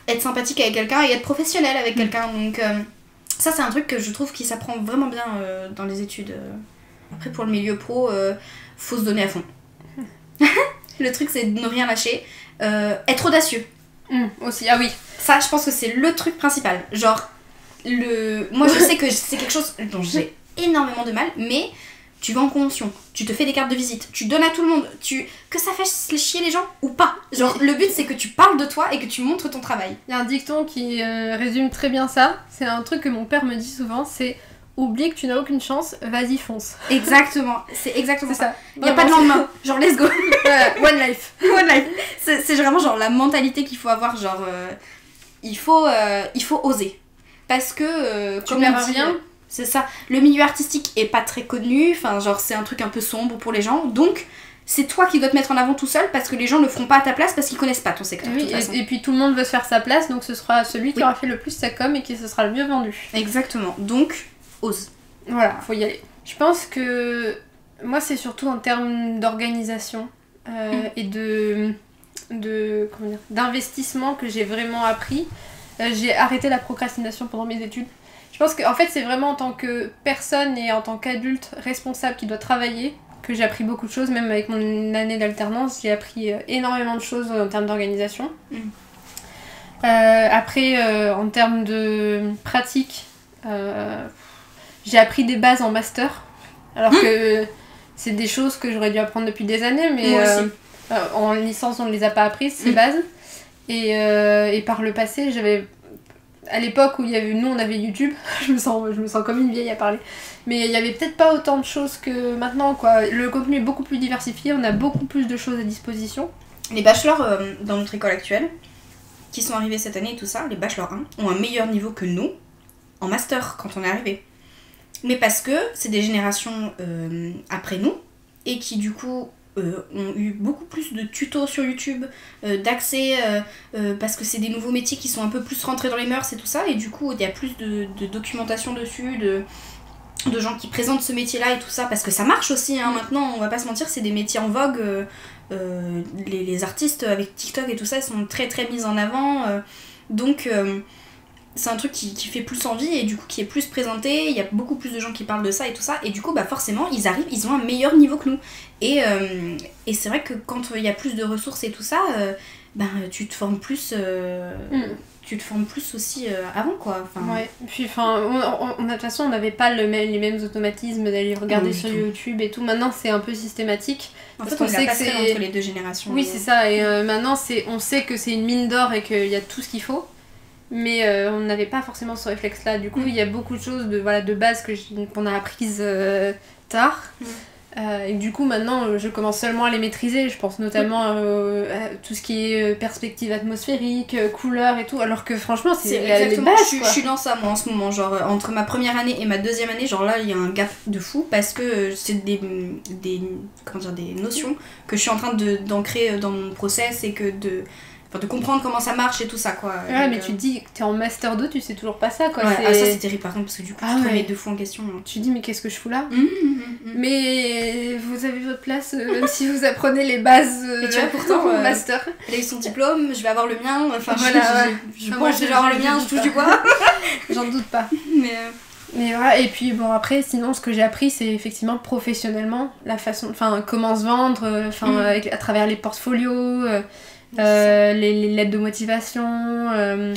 être sympathique avec quelqu'un et être professionnel avec quelqu'un, donc ça c'est un truc que je trouve qui s'apprend vraiment bien dans les études. Après pour le milieu pro, faut se donner à fond. Le truc c'est de ne rien lâcher, être audacieux. Aussi, ah oui. Ça, je pense que c'est le truc principal. Genre, moi je sais que c'est quelque chose dont j'ai énormément de mal, mais tu vas en convention, tu te fais des cartes de visite, tu donnes à tout le monde, que ça fasse chier les gens ou pas. Genre, le but c'est que tu parles de toi et que tu montres ton travail. Il y a un dicton qui résume très bien ça. C'est un truc que mon père me dit souvent, c'est oublie que tu n'as aucune chance, vas-y fonce. Exactement, c'est exactement ça. Il n'y a Vraiment, pas de lendemain, genre let's go. One life. One life. C'est vraiment genre la mentalité qu'il faut avoir, genre il faut oser. Parce que Tu comme perds on dit, rien. c'est ça, le milieu artistique est pas très connu, enfin genre c'est un truc un peu sombre pour les gens, donc c'est toi qui dois te mettre en avant tout seul parce que les gens ne le feront pas à ta place parce qu'ils connaissent pas ton secteur. Oui, de toute façon. et puis tout le monde veut se faire sa place, donc ce sera celui qui Oui. aura fait le plus sa com et qui se sera le mieux vendu. Exactement, donc ose. Voilà, faut y aller. Je pense que moi c'est surtout en termes d'organisation et comment dire, d'investissement que j'ai vraiment appris. J'ai arrêté la procrastination pendant mes études. Je pense qu'en fait c'est vraiment en tant que personne et en tant qu'adulte responsable qui doit travailler que j'ai appris beaucoup de choses, même avec mon année d'alternance, j'ai appris énormément de choses en termes d'organisation. Après, en termes de pratique, j'ai appris des bases en master, alors que c'est des choses que j'aurais dû apprendre depuis des années, mais Moi aussi. en licence on ne les a pas apprises, ces bases. Et par le passé, j'avais... À l'époque où nous on avait YouTube, je me sens comme une vieille à parler, mais il y avait peut-être pas autant de choses que maintenant quoi. Le contenu est beaucoup plus diversifié, on a beaucoup plus de choses à disposition. Les bachelors dans notre école actuelle, qui sont arrivés cette année et tout ça, les bachelors 1, ont un meilleur niveau que nous en master quand on est arrivé. Mais parce que c'est des générations après nous et qui du coup ont eu beaucoup plus de tutos sur YouTube, d'accès, parce que c'est des nouveaux métiers qui sont un peu plus rentrés dans les mœurs et tout ça, et du coup il y a plus de documentation dessus, de gens qui présentent ce métier-là et tout ça, parce que ça marche aussi, hein, maintenant, on va pas se mentir, c'est des métiers en vogue, les artistes avec TikTok et tout ça, ils sont très très mis en avant, donc c'est un truc qui fait plus envie et du coup qui est plus présenté, il y a beaucoup plus de gens qui parlent de ça et tout ça, et du coup bah forcément ils arrivent, ils ont un meilleur niveau que nous, et c'est vrai que quand il y a plus de ressources et tout ça, tu te formes plus tu te formes plus aussi avant quoi. Enfin, ouais, puis de toute façon on n'avait pas les mêmes automatismes d'aller regarder sur YouTube et tout, maintenant c'est un peu systématique. En fait on est passé entre les deux générations. Oui c'est ça, et maintenant on sait que c'est une mine d'or et qu'il y a tout ce qu'il faut. Mais on n'avait pas forcément ce réflexe-là. Du coup, il y a beaucoup de choses de base qu'on a apprises tard. Et du coup, maintenant, je commence seulement à les maîtriser. Je pense notamment à tout ce qui est perspective atmosphérique, couleur et tout. Alors que franchement, c'est les bases. Je suis dans ça, moi, en ce moment. Genre, entre ma première année et ma deuxième année, genre là, il y a un gap de fou. Parce que c'est des notions que je suis en train d'ancrer dans mon process et que de comprendre comment ça marche et tout ça quoi. Ouais, mais tu te dis que t'es en master 2, tu sais toujours pas ça quoi. Ouais, ça c'est terrible par contre parce que du coup tu te remets deux fois en question. Tu te dis mais qu'est-ce que je fous là. Mais vous avez votre place même si vous apprenez les bases et tu vois pourtant au master. Elle a eu son diplôme, je vais avoir le mien, enfin voilà, je pense que je vais avoir le mien, je touche du bois. J'en doute pas. Mais voilà, et puis bon après sinon ce que j'ai appris c'est effectivement professionnellement la façon, comment se vendre, à travers les portfolios. Les lettres de motivation. Un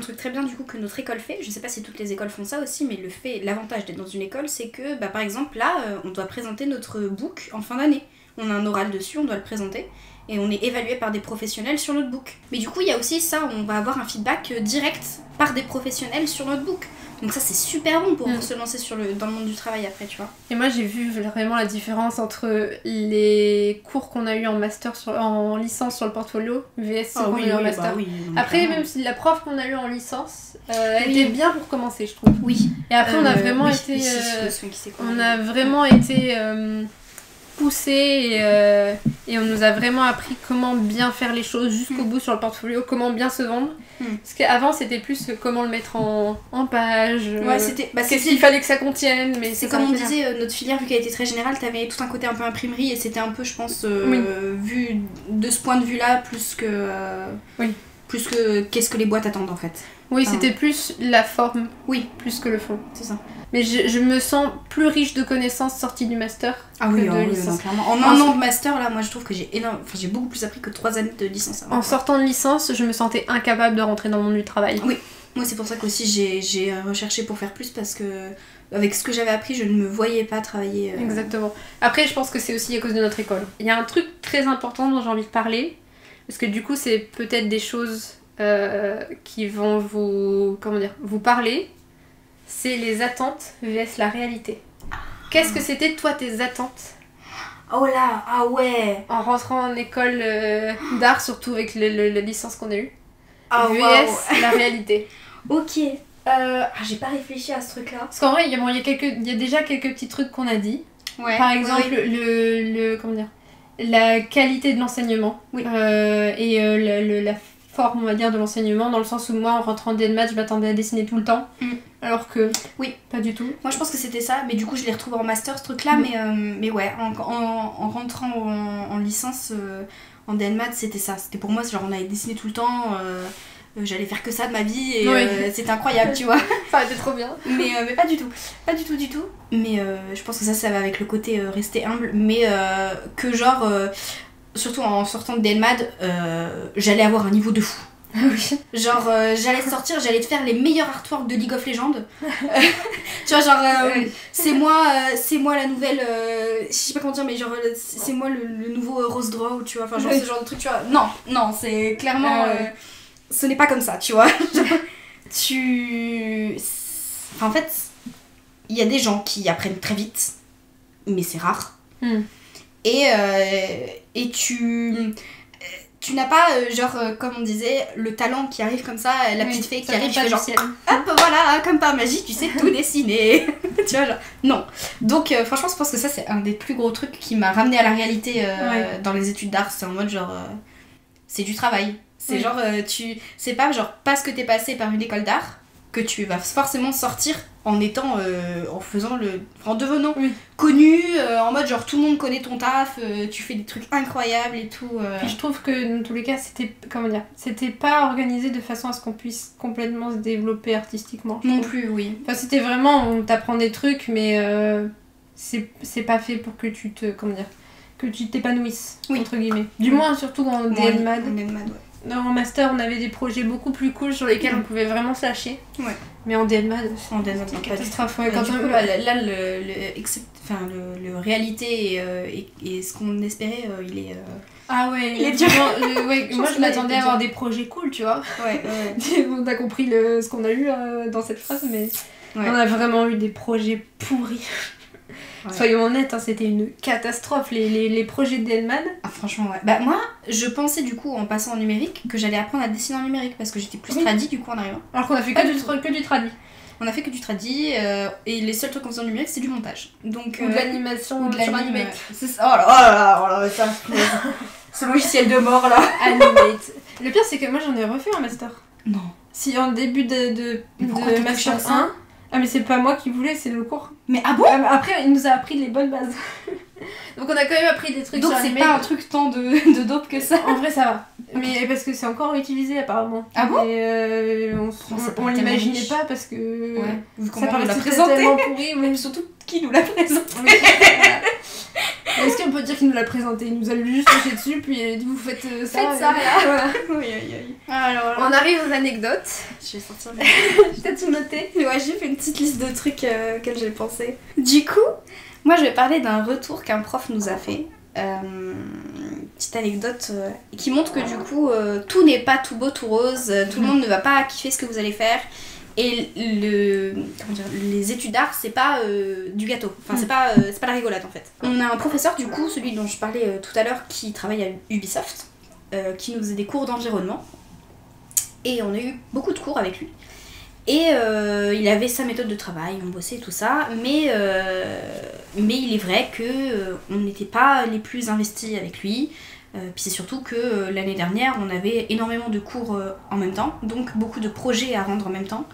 truc très bien du coup que notre école fait, je sais pas si toutes les écoles font ça aussi, mais l'avantage d'être dans une école c'est que par exemple là on doit présenter notre book en fin d'année. On a un oral dessus, on doit le présenter et on est évalué par des professionnels sur notre book. Mais du coup il y a aussi ça, on va avoir un feedback direct par des professionnels sur notre book. Donc ça c'est super bon pour se lancer dans le monde du travail après, tu vois. Et moi j'ai vu vraiment la différence entre les cours qu'on a eu en master en licence sur le portfolio vs qu'on a eu en master. Après même si la prof qu'on a eu en licence elle était bien pour commencer je trouve. Oui. Et après on a vraiment été poussé et on nous a vraiment appris comment bien faire les choses jusqu'au bout sur le portfolio, comment bien se vendre. Parce qu'avant c'était plus comment le mettre en page, qu'est-ce qu'il fallait que ça contienne. Mais c'est comme on disait, notre filière vu qu'elle était très générale, t'avais tout un côté un peu imprimerie et c'était un peu je pense vu de ce point de vue là plus que qu'est-ce que les boîtes attendent en fait. Oui, c'était plus la forme, plus que le fond. C'est ça. Mais je me sens plus riche de connaissances sorties du master que de licence. Clairement. En un an de master, là, moi je trouve que j'ai beaucoup plus appris que 3 années de licence. En sortant de licence, je me sentais incapable de rentrer dans le monde du travail. Oui, moi c'est pour ça qu'aussi j'ai recherché pour faire plus parce que avec ce que j'avais appris, je ne me voyais pas travailler. Exactement. Après, je pense que c'est aussi à cause de notre école. Il y a un truc très important dont j'ai envie de parler, parce que du coup, c'est peut-être des choses qui vont vous parler. c'est les attentes vs la réalité. Qu'est-ce que c'était, toi, tes attentes Oh là, ah ouais. en rentrant en école d'art, surtout avec la licence qu'on a eue, Ah vs wow. la réalité? Ok. J'ai pas réfléchi à ce truc-là. Parce qu'en vrai, il y a déjà quelques petits trucs qu'on a dit. Ouais. Par exemple, oui. comment dire, la qualité de l'enseignement. Oui. Et la forme, on va dire, de l'enseignement, dans le sens où moi, en rentrant en DNMath, je m'attendais à dessiner tout le temps. Alors que, oui, pas du tout. Moi, je pense que c'était ça, mais du coup, je l'ai retrouvé en master, ce truc-là. Mais ouais, en rentrant en licence, en DNMath, c'était ça. C'était pour moi, genre, on avait dessiné tout le temps. J'allais faire que ça de ma vie et Oui. c'était incroyable, tu vois. Ça était trop bien. Mais pas du tout. Pas du tout. Mais je pense que ça va avec le côté rester humble. Mais que genre, surtout en sortant de DNMath, j'allais avoir un niveau de fou. Oui. Genre, j'allais te faire les meilleurs artworks de League of Legends. Tu vois, genre, Oui. c'est moi la nouvelle. Je sais pas comment dire, mais genre, c'est moi le nouveau Rose Draw, tu vois. Enfin, genre, Oui. ce genre de truc, tu vois. Non, c'est clairement. Ouais. Ce n'est pas comme ça, tu vois. Genre, Enfin, en fait, il y a des gens qui apprennent très vite, mais c'est rare. Et tu n'as pas, comme on disait, le talent qui arrive comme ça, la petite fée qui arrive, pas fait genre, ciel. hop, voilà, comme par magie, tu sais tout dessiner. Tu vois, genre, non. Donc, franchement, je pense que ça, c'est un des plus gros trucs qui m'a ramené à la réalité dans les études d'art. C'est en mode, genre, c'est du travail. C'est genre, c'est pas genre parce que t'es passé par une école d'art que tu vas forcément sortir en étant, en devenant connu, en mode genre tout le monde connaît ton taf, tu fais des trucs incroyables et tout. Puis je trouve que dans tous les cas, c'était pas organisé de façon à ce qu'on puisse complètement se développer artistiquement. Non plus, oui. Enfin, c'était vraiment, on t'apprend des trucs, mais c'est pas fait pour que tu que tu t'épanouisses, entre guillemets. Du moins, surtout en DNMath. En master, on avait des projets beaucoup plus cool sur lesquels on pouvait vraiment se lâcher. Ouais. Mais en DNMath, c'était une catastrophe. Ouais, quand du coup, là, le réalité et ce qu'on espérait, il est... Ah ouais, il est dur. Moi, je m'attendais à avoir des projets cool, tu vois. Ouais. On a compris ce qu'on a eu dans cette phrase, mais on a vraiment eu des projets pourris. Ouais. Soyons honnêtes, hein, c'était une catastrophe les projets de DNMath. Ah franchement ouais. Bah moi je pensais du coup en passant en numérique que j'allais apprendre à dessiner en numérique parce que j'étais plus tradi du coup en arrivant. Alors qu'on a fait que du tradi. On a fait que du tradi et les seuls trucs qu'on faisait en numérique c'est du montage. Donc, ou de l'animation ou de l'animate. C'est ça. Oh là ça. Ce logiciel de mort là. Animate. Le pire c'est que moi j'en ai refait un master. Non. Si en début de master 1. Ah mais c'est pas moi qui voulais, c'est le cours. Mais ah bon? Après il nous a appris les bonnes bases. Donc on a quand même appris des trucs. Donc c'est pas un truc tant de dope que ça. En vrai ça va. Mais parce que c'est encore utilisé apparemment. Ah bon? Et on l'imaginait pas parce que ça paraissait tellement pourri, mais surtout qui nous l'a présenté. Est-ce qu'on peut dire qu'il nous l'a présenté? Il nous a juste touché dessus, puis il a dit vous faites ça. Faites ça, là. Voilà. Oui. Alors, on arrive aux anecdotes. Je vais sortir Je t'ai tout noté. Ouais, j'ai fait une petite liste de trucs auxquels j'ai pensé. Du coup, moi je vais parler d'un retour qu'un prof nous a fait. Petite anecdote qui montre que du coup, tout n'est pas tout beau, tout rose. Tout le monde ne va pas kiffer ce que vous allez faire. Et les études d'art, c'est pas du gâteau. Enfin, c'est pas la rigolade en fait. On a un professeur, du coup, celui dont je parlais tout à l'heure, qui travaille à Ubisoft, qui nous faisait des cours d'environnement. Et on a eu beaucoup de cours avec lui. Et il avait sa méthode de travail, on bossait tout ça. Mais il est vrai qu'on n'était pas les plus investis avec lui. Puis c'est surtout que l'année dernière, on avait énormément de cours en même temps. Donc beaucoup de projets à rendre en même temps.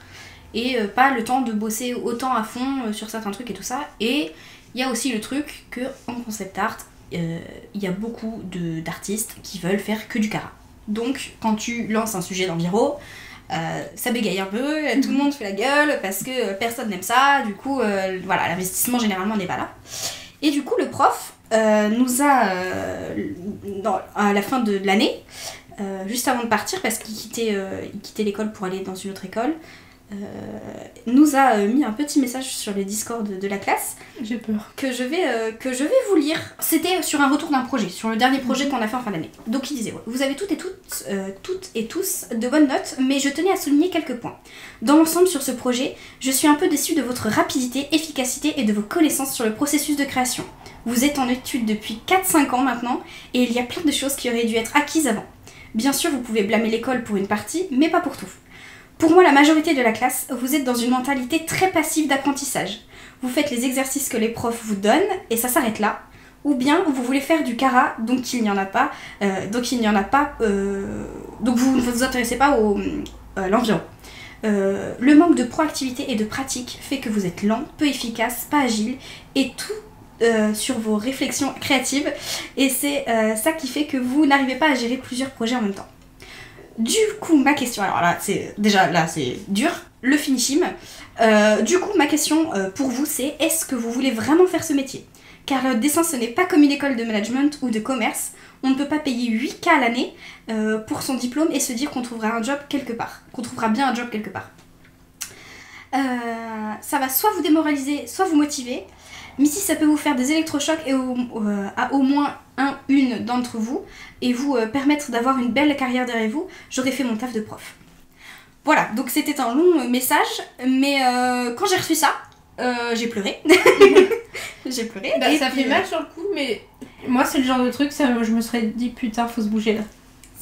Et pas le temps de bosser autant à fond sur certains trucs et tout ça. Et il y a aussi le truc qu'en concept art, il y a beaucoup d'artistes qui veulent faire que du cara. Donc quand tu lances un sujet d'enviro, ça bégaye un peu, tout le monde fait la gueule parce que personne n'aime ça. Du coup, voilà, l'investissement généralement n'est pas là. Et du coup, le prof nous a, à la fin de l'année, juste avant de partir, parce qu'il quittait l'école pour aller dans une autre école, nous a mis un petit message sur les Discord de la classe J'ai peur. que je vais vous lire. C'était sur un retour d'un projet, sur le dernier projet qu'on a fait en fin d'année. Donc il disait, ouais, vous avez toutes et tous de bonnes notes, mais je tenais à souligner quelques points. Dans l'ensemble sur ce projet, je suis un peu déçue de votre rapidité, efficacité et de vos connaissances sur le processus de création. Vous êtes en études depuis 4-5 ans maintenant, et il y a plein de choses qui auraient dû être acquises avant. Bien sûr, vous pouvez blâmer l'école pour une partie, mais pas pour tout. Pour moi, la majorité de la classe, vous êtes dans une mentalité très passive d'apprentissage. Vous faites les exercices que les profs vous donnent, et ça s'arrête là. Ou bien, vous voulez faire du cara, donc il n'y en a pas, donc vous ne vous intéressez pas à l'environ. Le manque de proactivité et de pratique fait que vous êtes lent, peu efficace, pas agile, et tout sur vos réflexions créatives, et c'est ça qui fait que vous n'arrivez pas à gérer plusieurs projets en même temps. Du coup, ma question, alors là, c'est dur, le finishim. Du coup, ma question pour vous, c'est est-ce que vous voulez vraiment faire ce métier? Car le dessin, ce n'est pas comme une école de management ou de commerce. On ne peut pas payer 8K à l'année pour son diplôme et se dire qu'on trouvera un job quelque part, qu'on trouvera bien un job quelque part. Ça va soit vous démoraliser, soit vous motiver. Mais si ça peut vous faire des électrochocs et à au moins une d'entre vous et vous permettre d'avoir une belle carrière derrière vous, j'aurais fait mon taf de prof. Voilà, donc c'était un long message, mais quand j'ai reçu ça, j'ai pleuré. J'ai pleuré. Bah, ça fait mal sur le coup, mais moi c'est le genre de truc, je me serais dit putain, faut se bouger là.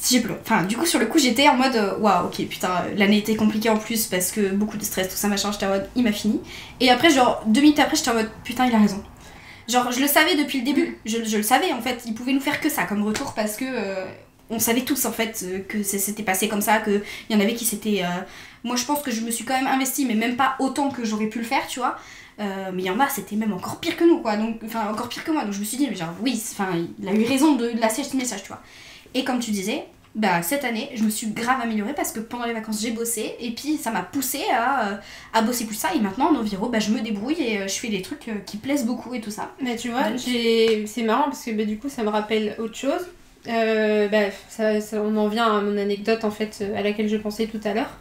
J'ai pleuré. Enfin, du coup, sur le coup, j'étais en mode waouh, ok, putain, l'année était compliquée en plus parce que beaucoup de stress, tout ça, machin. J'étais en mode il m'a fini. Et après, genre, 2 minutes après, j'étais en mode putain, il a raison. Genre, je le savais depuis le début. Je le savais en fait. Il pouvait nous faire que ça comme retour parce que on savait tous en fait que c'était passé comme ça, qu'il y en avait qui s'étaient. Moi, je pense que je me suis quand même investie, mais même pas autant que j'aurais pu le faire, tu vois. Mais il y en a, c'était même encore pire que nous, quoi. Donc, enfin, encore pire que moi. Donc, je me suis dit, mais genre, oui, il a eu raison de lâcher ce message, tu vois. Et comme tu disais, bah, cette année, je me suis grave améliorée parce que pendant les vacances, j'ai bossé et puis ça m'a poussée à bosser plus ça. Et maintenant, en environ, bah, je me débrouille et je fais des trucs qui plaisent beaucoup et tout ça. Mais tu vois, c'est marrant parce que bah, du coup, ça me rappelle autre chose. On en vient à mon anecdote en fait à laquelle je pensais tout à l'heure.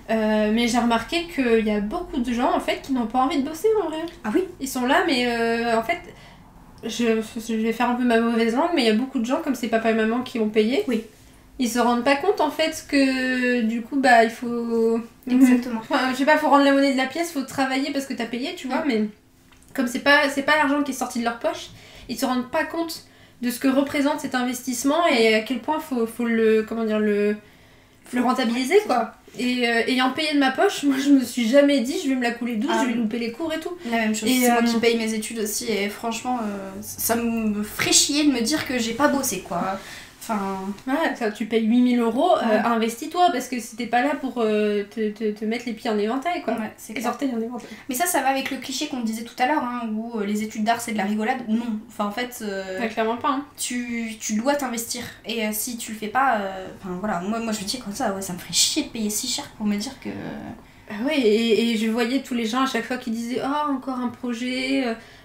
Mais j'ai remarqué qu'il y a beaucoup de gens en fait qui n'ont pas envie de bosser en vrai. Ah oui? Ils sont là, mais en fait, je vais faire un peu ma mauvaise langue, mais il y a beaucoup de gens comme c'est papa et maman qui ont payé. Oui. Ils se rendent pas compte en fait que du coup bah il faut. Exactement. Enfin, je sais pas, faut rendre la monnaie de la pièce, faut travailler parce que t'as payé, tu vois, mais comme c'est pas l'argent qui est sorti de leur poche, ils se rendent pas compte de ce que représente cet investissement et à quel point faut le rentabiliser quoi. Et ayant payé de ma poche, moi je me suis jamais dit je vais me la couler douce, je vais louper les cours et tout. La même chose, c'est moi qui paye mes études aussi et franchement ça me ferait chier de me dire que j'ai pas bossé quoi. Enfin... Ouais, ça, tu payes 8 000 €, investis-toi parce que c'était pas là pour te mettre les pieds en éventail quoi. Ouais, c'est les orteils en éventail. Mais ça va avec le cliché qu'on disait tout à l'heure, hein, où les études d'art c'est de la rigolade. Non, enfin en fait, clairement pas. Hein. Tu dois t'investir et si tu le fais pas, enfin voilà, moi je me dis comme ça, ouais, ça me ferait chier de payer si cher pour me dire que. Oui, et je voyais tous les gens à chaque fois qui disaient ah encore un projet.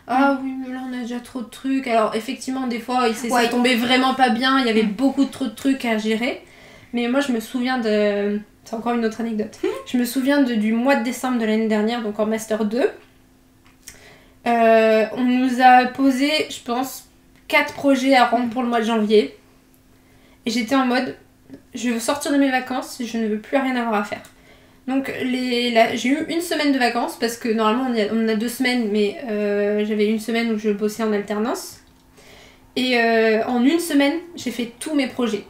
Ah oui, mais là on a déjà trop de trucs. Alors effectivement, des fois, ça tombait vraiment pas bien, il y avait beaucoup trop de trucs à gérer. Mais moi je me souviens de... C'est encore une autre anecdote. Je me souviens du mois de décembre de l'année dernière, donc en Master 2. On nous a posé, je pense, 4 projets à rendre pour le mois de janvier. Et j'étais en mode, je veux sortir de mes vacances, je ne veux plus rien avoir à faire. Donc j'ai eu une semaine de vacances parce que normalement on a 2 semaines mais j'avais une semaine où je bossais en alternance et en une semaine j'ai fait tous mes projets.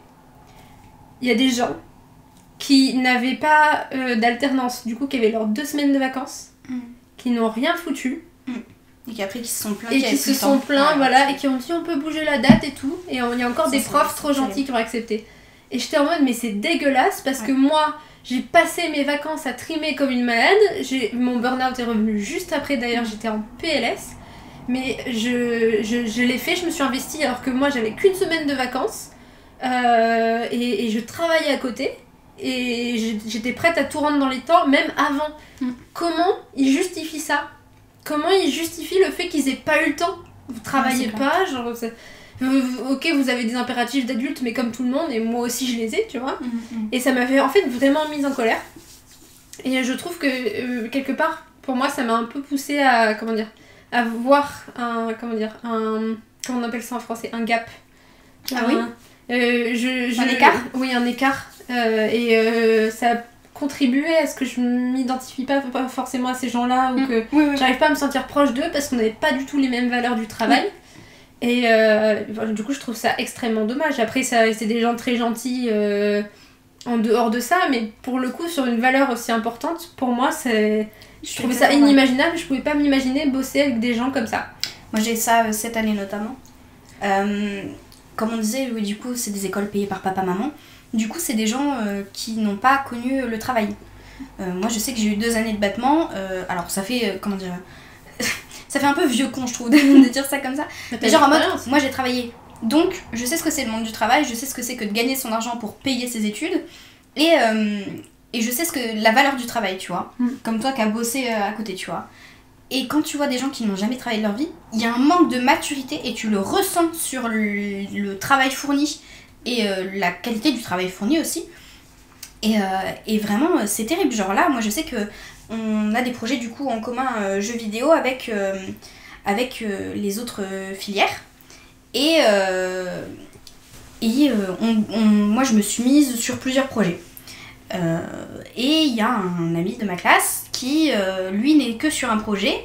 Il y a des gens qui n'avaient pas d'alternance, du coup qui avaient leurs 2 semaines de vacances, qui n'ont rien foutu. Et qui après qui se sont plaints. Et qui se sont plaints, voilà, et qui ont dit on peut bouger la date et tout. Et il y a encore des profs trop gentils qui ont accepté. Et j'étais en mode mais c'est dégueulasse parce que moi... J'ai passé mes vacances à trimer comme une malade. Mon burn-out est revenu juste après, d'ailleurs j'étais en PLS. Mais je l'ai fait, je me suis investie alors que moi j'avais qu'une semaine de vacances. Et je travaillais à côté. Et j'étais prête à tout rendre dans les temps, même avant. Comment ils justifient ça? Comment ils justifient le fait qu'ils aient pas eu le temps? Vous travaillez pas, genre... Ok, vous avez des impératifs d'adultes, mais comme tout le monde, et moi aussi je les ai, tu vois. Et ça m'avait en fait vraiment mise en colère. Et je trouve que quelque part, pour moi, ça m'a un peu poussée à, comment dire, à voir comment on appelle ça en français, un gap. Ah oui Un écart. Oui, un écart. Ça a contribué à ce que je m'identifie pas forcément à ces gens-là ou que j'arrive pas à me sentir proche d'eux parce qu'on n'avait pas du tout les mêmes valeurs du travail. Et du coup, je trouve ça extrêmement dommage. Après, c'est des gens très gentils en dehors de ça, mais pour le coup, sur une valeur aussi importante, pour moi, je trouvais ça inimaginable. Je pouvais pas m'imaginer bosser avec des gens comme ça. Moi, j'ai ça cette année notamment. Comme on disait, oui, du coup, c'est des écoles payées par papa-maman. Du coup, c'est des gens qui n'ont pas connu le travail. Moi, je sais que j'ai eu 2 années de battement. Alors, ça fait, comment dire... ça fait un peu vieux con, je trouve, de dire ça comme ça. Mais genre en mode, moi j'ai travaillé. Donc, je sais ce que c'est le monde du travail, je sais ce que c'est que de gagner son argent pour payer ses études. Et je sais la valeur du travail, tu vois. Comme toi qui as bossé à côté, tu vois. Et quand tu vois des gens qui n'ont jamais travaillé de leur vie, il y a un manque de maturité et tu le ressens sur le travail fourni et la qualité du travail fourni aussi. Et vraiment, c'est terrible. Genre là, moi je sais que on a des projets du coup en commun jeux vidéo avec les autres filières. Et moi je me suis mise sur plusieurs projets. Et il y a un ami de ma classe qui, lui, n'est que sur un projet.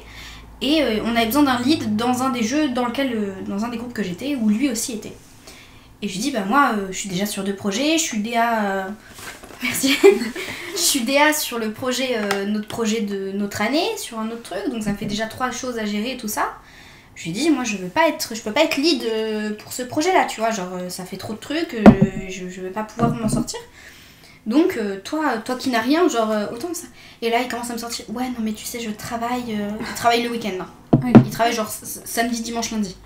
Et on avait besoin d'un lead dans un des jeux dans un des groupes que j'étais, où lui aussi était. Et je lui dis, bah moi, je suis déjà sur 2 projets, je suis DA... Merci. Je suis DA sur le projet, notre projet de notre année, sur un autre truc, donc ça me fait déjà 3 choses à gérer et tout ça. Je lui dis, moi je peux pas être lead pour ce projet-là, tu vois, genre ça fait trop de trucs, je vais pas pouvoir m'en sortir. Donc toi qui n'as rien, genre autant ça. Et là il commence à me sortir, ouais non mais tu sais je travaille le week-end là. Oui. Il travaille genre samedi, dimanche, lundi.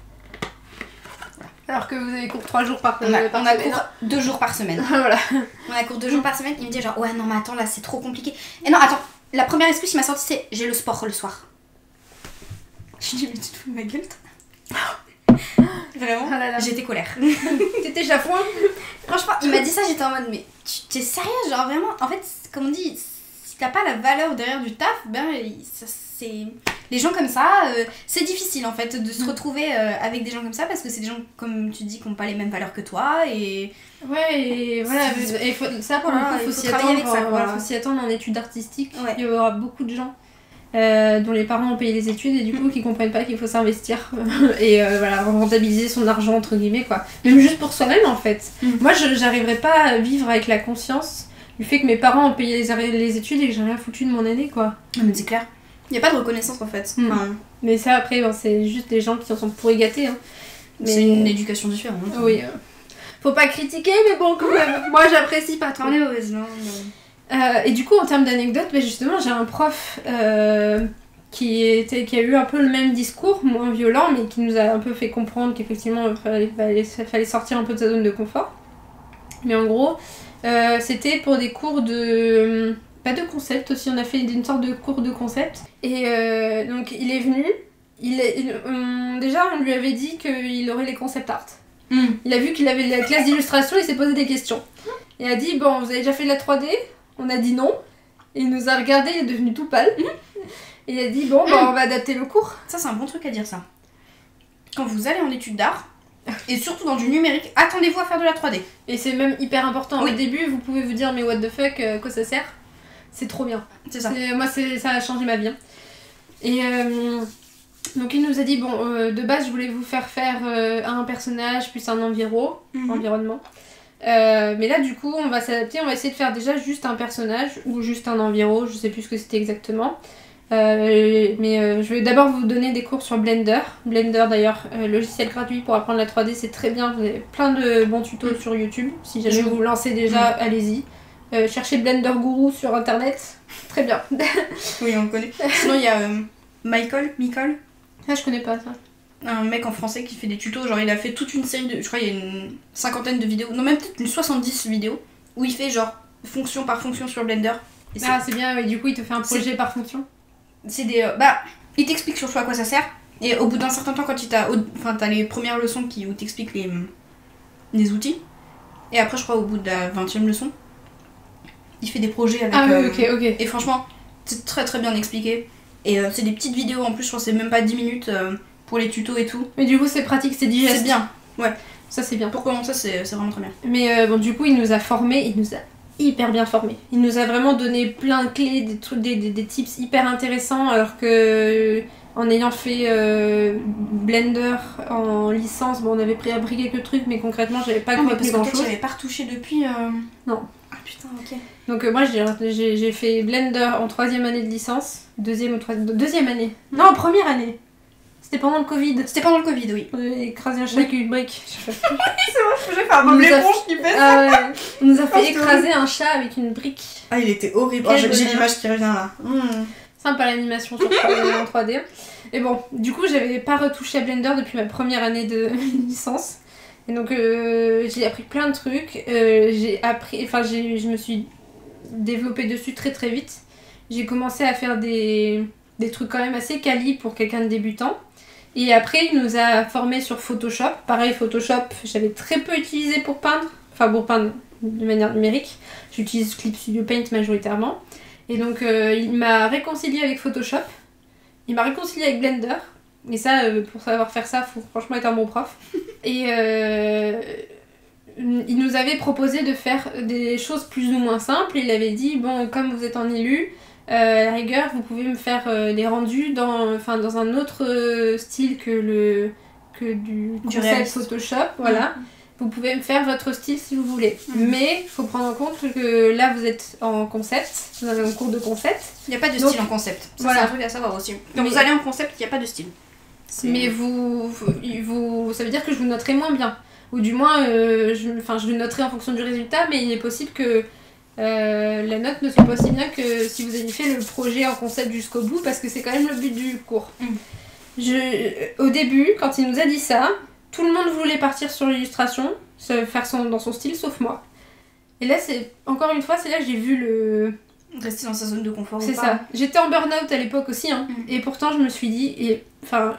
Alors que vous avez cours 3 jours par semaine. On a cours 2 jours par semaine. Voilà. On a cours 2 jours par semaine. Il me dit genre ouais non mais attends là c'est trop compliqué. Et non attends, la première excuse il m'a sorti c'est j'ai le sport le soir. Je lui dis mais tu te fous de ma gueule toi. Vraiment j'étais colère. T'étais chafouin. Franchement il m'a dit ça, j'étais en mode mais tu es sérieuse genre vraiment. En fait comme on dit, si t'as pas la valeur derrière du taf, ben c'est... Les gens comme ça, c'est difficile en fait de se retrouver avec des gens comme ça parce que c'est des gens, comme tu dis, qui n'ont pas les mêmes valeurs que toi et... Ouais, et voilà, et ça pour le coup, faut s'y attendre, faut s'y attendre en études artistiques, il y aura beaucoup de gens dont les parents ont payé les études et du coup qui comprennent pas qu'il faut s'investir et voilà, rentabiliser son argent entre guillemets quoi. Même juste pour soi-même en fait. Moi j'arriverais pas à vivre avec la conscience du fait que mes parents ont payé les études et que j'ai rien foutu de mon année quoi. Mais c'est clair. Il n'y a pas de reconnaissance en fait. Mais ça après c'est juste des gens qui en sont pourris gâtés. Hein. Mais... C'est une éducation différente. Hein. Oui. Faut pas critiquer mais bon quand même. Moi j'apprécie pas trop. On est mauvaise, non. Et du coup en termes d'anecdotes, justement j'ai un prof qui a eu un peu le même discours, moins violent, mais qui nous a un peu fait comprendre qu'effectivement fallait sortir un peu de sa zone de confort. Mais en gros, c'était pour des cours de... pas de concept aussi, on a fait une sorte de cours de concept. Et donc il est venu, déjà on lui avait dit qu'il aurait les concept art. Il a vu qu'il avait la classe d'illustration, il s'est posé des questions. Il a dit, bon vous avez déjà fait de la 3D ? On a dit non. Et il nous a regardé, il est devenu tout pâle. Et il a dit, bon on va adapter le cours. Ça c'est un bon truc à dire ça. Quand vous allez en études d'art, et surtout dans du numérique, attendez-vous à faire de la 3D. Et c'est même hyper important. Au début, vous pouvez vous dire, mais what the fuck, quoi ça sert ? C'est trop bien. C'est ça. Moi, ça a changé ma vie. Et donc, il nous a dit, bon, de base, je voulais vous faire un personnage plus un environnement. Mais là, du coup, on va s'adapter. On va essayer de faire déjà juste un personnage ou juste un environ. Je sais plus ce que c'était exactement. Mais je vais d'abord vous donner des cours sur Blender. Blender d'ailleurs, logiciel gratuit pour apprendre la 3D, c'est très bien. Vous avez plein de bons tutos sur YouTube. Si jamais vous vous lancez déjà, allez-y. Cherchez Blender Guru sur internet, très bien. Oui, on connaît. Sinon, il y a Michael. Ah, je connais pas ça. Un mec en français qui fait des tutos. Genre, il a fait toute une série de. Je crois qu'il y a une 50aine de vidéos. Non, même peut-être une 70 vidéos. Où il fait genre fonction par fonction sur Blender. Et c'est bien, oui, du coup, il te fait un projet par fonction. C'est des... il t'explique surtout à quoi ça sert. Et au bout d'un certain temps, quand t'as les premières leçons où il t'explique les outils. Et après, je crois, au bout de la 20e leçon, il fait des projets avec... Ah oui, ok. Et franchement, c'est très très bien expliqué. Et c'est des petites vidéos en plus, je crois que c'est même pas 10 minutes pour les tutos et tout. Mais du coup, c'est pratique, c'est digeste. C'est bien, ouais. Ça, c'est bien. Pour commencer, c'est vraiment très bien. Mais bon, du coup, il nous a formés, il nous a hyper bien formés. Il nous a vraiment donné plein de clés, des trucs, des tips hyper intéressants, alors que en ayant fait Blender en licence, bon, on avait appris quelques trucs, mais concrètement, j'avais pas compris grand chose. Tu n'avais pas retouché depuis. Non. Ah putain, ok. Donc moi, j'ai fait Blender en 3e année de licence, 2e ou 3e, 2e année. Non, première année. C'était pendant le Covid. C'était pendant le Covid, oui. On avait écrasé un chat avec une brique. C'est vrai, j'ai fait un Bob l'éponge qui fait ça. Ah ouais. On nous a fait écraser un chat avec une brique. Ah, il était horrible. Oh, j'ai l'image qui revient là. Sympa l'animation sur 3D, en 3D. Et bon, du coup, j'avais pas retouché à Blender depuis ma première année de licence. Et donc, j'ai appris plein de trucs. Je me suis développée dessus très très vite. J'ai commencé à faire des trucs quand même assez quali pour quelqu'un de débutant. Et après, il nous a formés sur Photoshop. Pareil, Photoshop, j'avais très peu utilisé pour peindre. Enfin, pour peindre de manière numérique. J'utilise Clip Studio Paint majoritairement. Et donc, il m'a réconcilié avec Photoshop. Il m'a réconcilié avec Blender. Et ça, pour savoir faire ça, faut franchement être un bon prof. Et il nous avait proposé de faire des choses plus ou moins simples. Il avait dit, bon, comme vous êtes en élu, à la rigueur, vous pouvez me faire les rendus dans un autre style que du concept Photoshop, voilà. Vous pouvez me faire votre style si vous voulez. Mais il faut prendre en compte que là, vous êtes en concept, vous avez un cours de concept. Il n'y a pas de style en concept. Ça, voilà. C'est un truc à savoir aussi. Quand vous allez en concept, il n'y a pas de style. Mais ça veut dire que je vous noterai moins bien. Ou du moins, je noterai en fonction du résultat, mais il est possible que la note ne soit pas aussi bien que si vous avez fait le projet en concept jusqu'au bout, parce que c'est quand même le but du cours. Au début, quand il nous a dit ça, tout le monde voulait partir sur l'illustration, faire dans son style, sauf moi. Et là, encore une fois, c'est là que j'ai vu rester dans sa zone de confort. C'est ça. J'étais en burn-out à l'époque aussi, hein. Et pourtant je me suis dit,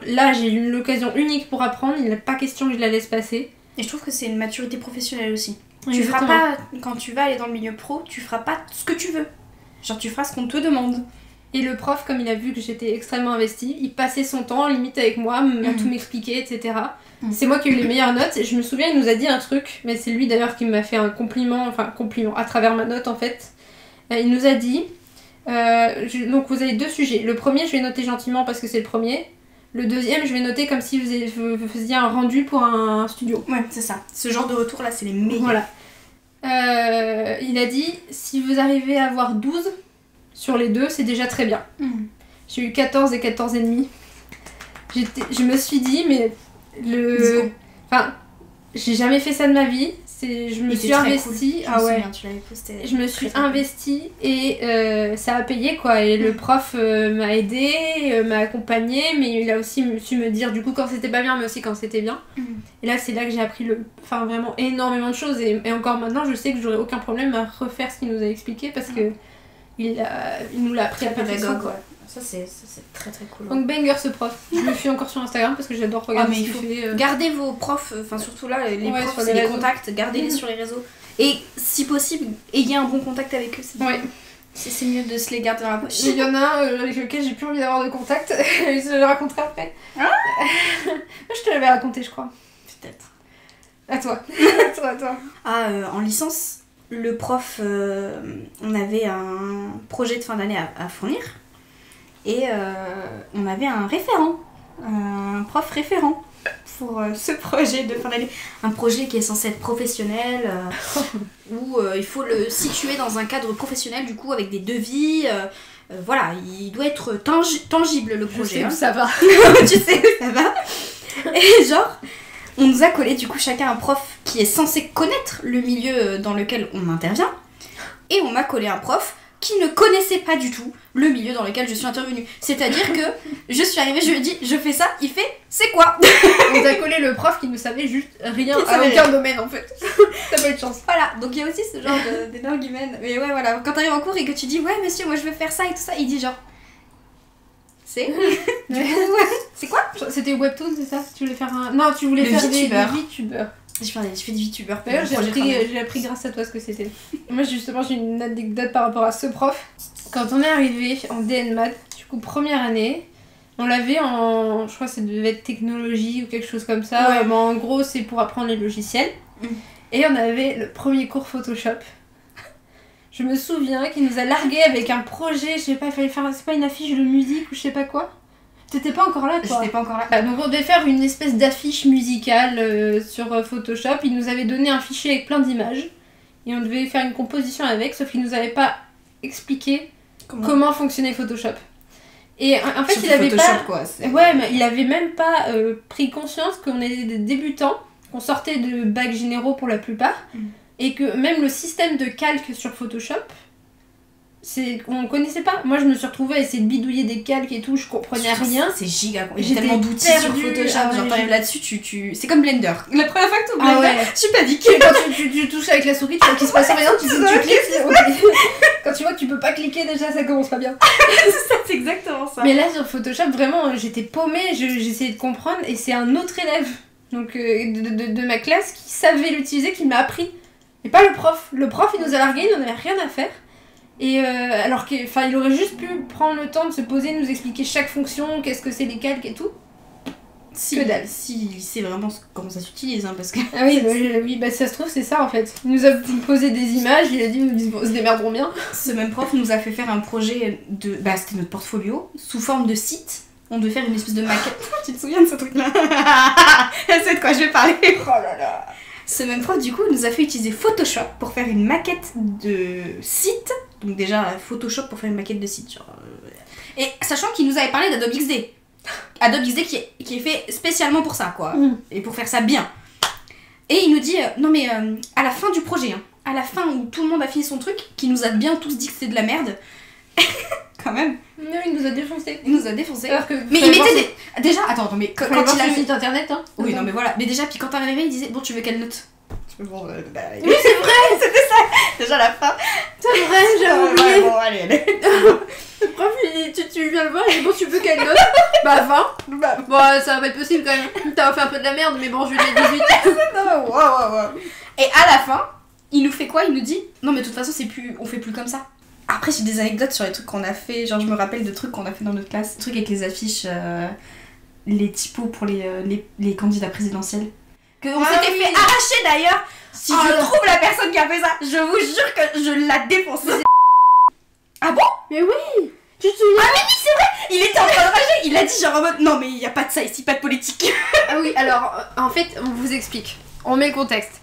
là j'ai eu l'occasion unique pour apprendre, il n'est pas question que je la laisse passer. Et je trouve que c'est une maturité professionnelle aussi. Tu feras pas, quand tu vas aller dans le milieu pro, tu feras pas ce que tu veux. Genre tu feras ce qu'on te demande. Et le prof, comme il a vu que j'étais extrêmement investie, il passait son temps limite avec moi, à tout m'expliquer, etc. C'est moi qui ai eu les meilleures notes. Et je me souviens, il nous a dit un truc, mais c'est lui d'ailleurs qui m'a fait un compliment à travers ma note en fait. Il nous a dit, donc vous avez 2 sujets. Le premier, je vais noter gentiment parce que c'est le premier. Le deuxième, je vais noter comme si vous faisiez un rendu pour un studio. Ouais, c'est ça. Ce genre de retour là, c'est les meilleurs. Voilà. Il a dit, si vous arrivez à avoir 12 sur les 2, c'est déjà très bien. J'ai eu 14 et 14 et demi. Je me suis dit, mais j'ai jamais fait ça de ma vie. Je me suis investie. Cool. Ah ouais. Tu l'avais posté. Je me suis investie et ça a payé quoi. Et le prof m'a aidée, m'a accompagnée, mais il a aussi su me dire du coup quand c'était pas bien, mais aussi quand c'était bien. Et là, c'est là que j'ai appris vraiment énormément de choses. Et encore maintenant, je sais que j'aurais aucun problème à refaire ce qu'il nous a expliqué parce que il nous l'a appris à perfection quoi. Ça c'est très très cool. Donc banger ce prof. Je le suis encore sur Instagram parce que j'adore regarder ce qu'il fait. Gardez vos profs, surtout là les profs, c'est les contacts, gardez-les sur les réseaux. Et si possible, ayez un bon contact avec eux. C'est mieux de se les garder dans la poche. Il y en a un avec lequel j'ai plus envie d'avoir de contact. Je le raconterai après. Je te l'avais raconté je crois. Peut-être. À toi. à toi. En licence, le prof, on avait un projet de fin d'année à fournir. Et on avait un prof référent pour ce projet de fin d'année. Un projet qui est censé être professionnel, où il faut le situer dans un cadre professionnel, du coup, avec des devis. Voilà, il doit être tangible le projet. Je sais où ça va. Tu sais où ça va. Et genre, on nous a collé, du coup, chacun un prof qui est censé connaître le milieu dans lequel on intervient. Et on m'a collé un prof qui ne connaissait pas du tout le milieu dans lequel je suis intervenue. C'est-à-dire que je suis arrivée, je lui ai dit, je fais ça, il fait, c'est quoi? On t'a collé le prof qui ne savait juste rien à aucun domaine en fait. T'as pas eu de chance. Voilà, donc il y a aussi ce genre d'énergumène. Mais ouais, voilà, quand t'arrives en cours et que tu dis, ouais monsieur, moi je veux faire ça et tout ça, il dit genre... C'est du coup, c'est quoi? C'était Webtoon, c'est ça? Tu voulais faire un... Non, tu voulais faire des VTubers. Je fais des VTubers. D'ailleurs, j'ai appris grâce à toi ce que c'était. Moi, justement, j'ai une anecdote par rapport à ce prof. Quand on est arrivé en DN Maths, du coup, première année, on l'avait en. Je crois que ça devait être technologie ou quelque chose comme ça. Ouais. Mais en gros, c'est pour apprendre les logiciels. Et on avait le premier cours Photoshop. Je me souviens qu'il nous a largué avec un projet, je sais pas, il fallait faire, c'est pas une affiche de musique ou je sais pas quoi. T'étais pas encore là, toi? J'étais pas encore là. Donc on devait faire une espèce d'affiche musicale sur Photoshop. Il nous avait donné un fichier avec plein d'images. Et on devait faire une composition avec, sauf qu'il nous avait pas expliqué comment fonctionnait Photoshop. Et en fait, il avait Photoshop, pas... quoi. Ouais, mais il avait même pas pris conscience qu'on était des débutants, qu'on sortait de bacs généraux pour la plupart. Et que même le système de calque sur Photoshop, on connaissait pas. Moi je me suis retrouvée à essayer de bidouiller des calques et tout, je comprenais rien. C'est giga. J'ai J'étais tellement d'outils sur perdue. Photoshop, genre t'arrives là-dessus, c'est comme Blender. La première fois que tu Ah Blender, ouais. je suis panique. Et quand tu touches avec la souris, tu vois qu'il se passe rien, tu cliques. Ok. Quand tu vois que tu peux pas cliquer, déjà ça commence pas bien. C'est exactement ça. Mais là sur Photoshop, vraiment j'étais paumée, j'essayais de comprendre et c'est un autre élève donc, de ma classe qui savait l'utiliser, qui m'a appris. Et pas le prof. Le prof il nous a largué, il n'en avait rien à faire. Et alors qu'il aurait juste pu prendre le temps de se poser, nous expliquer chaque fonction, qu'est-ce que c'est les calques et tout. Que dalle. Si, il sait vraiment comment ça s'utilise, hein, parce que... Ah oui, bah ça se trouve c'est ça en fait. Il nous a posé des images, il a dit ils se démerderont bien. Ce même prof nous a fait faire un projet de... Bah c'était notre portfolio, sous forme de site. On devait faire une espèce de maquette. Tu te souviens de ce truc-là? Elle sait de quoi je vais parler. Oh là là. Ce même prof, du coup, nous a fait utiliser Photoshop pour faire une maquette de site. Donc déjà, Photoshop pour faire une maquette de site. Genre, Et sachant qu'il nous avait parlé d'Adobe XD. Adobe XD qui est fait spécialement pour ça, quoi. Et pour faire ça bien. Et il nous dit, non mais à la fin du projet, hein, à la fin où tout le monde a fini son truc, qui nous a bien tous dit que c'était de la merde, quand même. Non, il nous a défoncé. Il nous a défoncé. Alors que Mais il mettait des... Déjà, attends, mais quand il a le vu... site internet, hein. Oui, non mais voilà. Mais déjà, puis quand t'arrivais, il disait, bon, tu veux quelle note? Bon, Oui, c'est vrai. c'était ça. Déjà la fin. C'est vrai, j'avais Ouais, oublié. bon, allez. Le prof, tu viens le voir, il dit bon, tu veux quelle note? Bah 20. Bah, Bon, ça va pas être possible quand même. T'as fait un peu de la merde, mais bon, je lui mets 18. non, ouais. Et à la fin, il nous fait quoi? Il nous dit, non mais de toute façon, on fait plus comme ça. Après, j'ai des anecdotes sur les trucs qu'on a fait. Genre, je me rappelle de trucs qu'on a fait dans notre classe. Des trucs avec les affiches, les typos pour les candidats présidentiels. On s'était fait arracher d'ailleurs. Si je trouve la personne qui a fait ça, je vous jure que je la défonce. Ah bon? Mais oui. Tu te souviens? Ah mais oui, c'est vrai. Il était en train de rager. Il a dit genre en mode, non mais il y a pas de ça ici, pas de politique. Ah oui, alors, en fait, on vous explique. On met le contexte.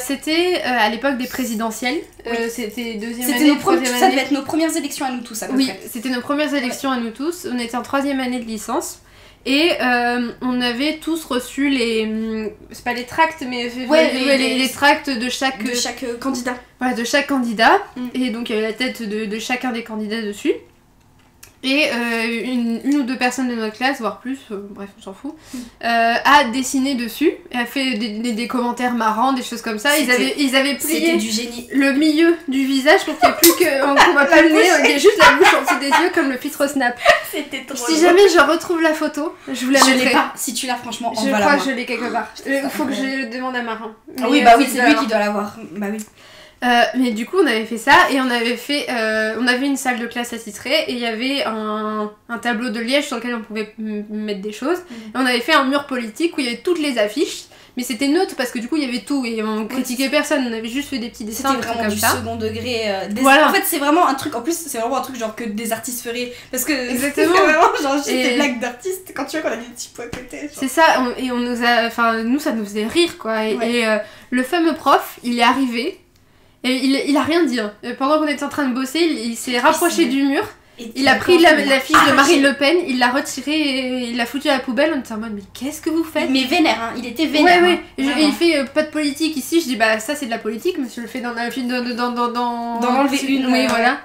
C'était à l'époque des présidentielles. C'était deuxième année, troisième année. Ça devait être nos premières élections à nous tous, à peu près. Oui, c'était nos premières élections à nous tous. On était en troisième année de licence. Et on avait tous reçu les... C'est pas les tracts, mais les tracts de chaque candidat. Voilà, de chaque candidat. Et donc il y avait la tête de chacun des candidats dessus. Et une ou deux personnes de notre classe, voire plus, bref, on s'en fout, a dessiné dessus, et a fait des commentaires marrants, des choses comme ça. Ils avaient plié du génie. Le milieu du visage pour qu'il n'y ait plus qu'on voit pas le nez, il y a juste la bouche en dessous des yeux comme le filtre Snap. C'était trop Si jamais je retrouve la photo, je vous la mettrai. Je l'ai pas. Si tu l'as, franchement, je crois que je l'ai quelque part. Il faut que je le demande à Marin. Oui, bah oui, c'est lui qui doit l'avoir. Bah oui. Mais du coup on avait fait ça et on avait une salle de classe attitrée et il y avait un tableau de liège sur lequel on pouvait mettre des choses et on avait fait un mur politique où il y avait toutes les affiches mais c'était neutre parce que du coup il y avait tout et on critiquait personne, on avait juste fait des petits dessins. C'était vraiment comme du ça. Second degré. Voilà. En fait c'est vraiment un truc, en plus c'est vraiment un truc genre que des artistes feraient parce que exactement. c'est vraiment genre juste des blagues d'artistes quand tu vois qu'on a des petits pots à côté. Genre. C'est ça, et on nous a, enfin nous ça nous faisait rire quoi et le fameux prof il est arrivé. Et il a rien dit. Hein. Pendant qu'on était en train de bosser, il s'est rapproché du mur. Il a pris l'affiche de Marine Le Pen, il l'a retirée et il l'a foutue à la poubelle. On était en mode, mais qu'est-ce que vous faites? Mais vénère, hein. Il était vénère. Ouais. Hein. Et il fait pas de politique ici. Je dis, bah ça c'est de la politique, monsieur le fait dans l'enlever une. Oui, voilà.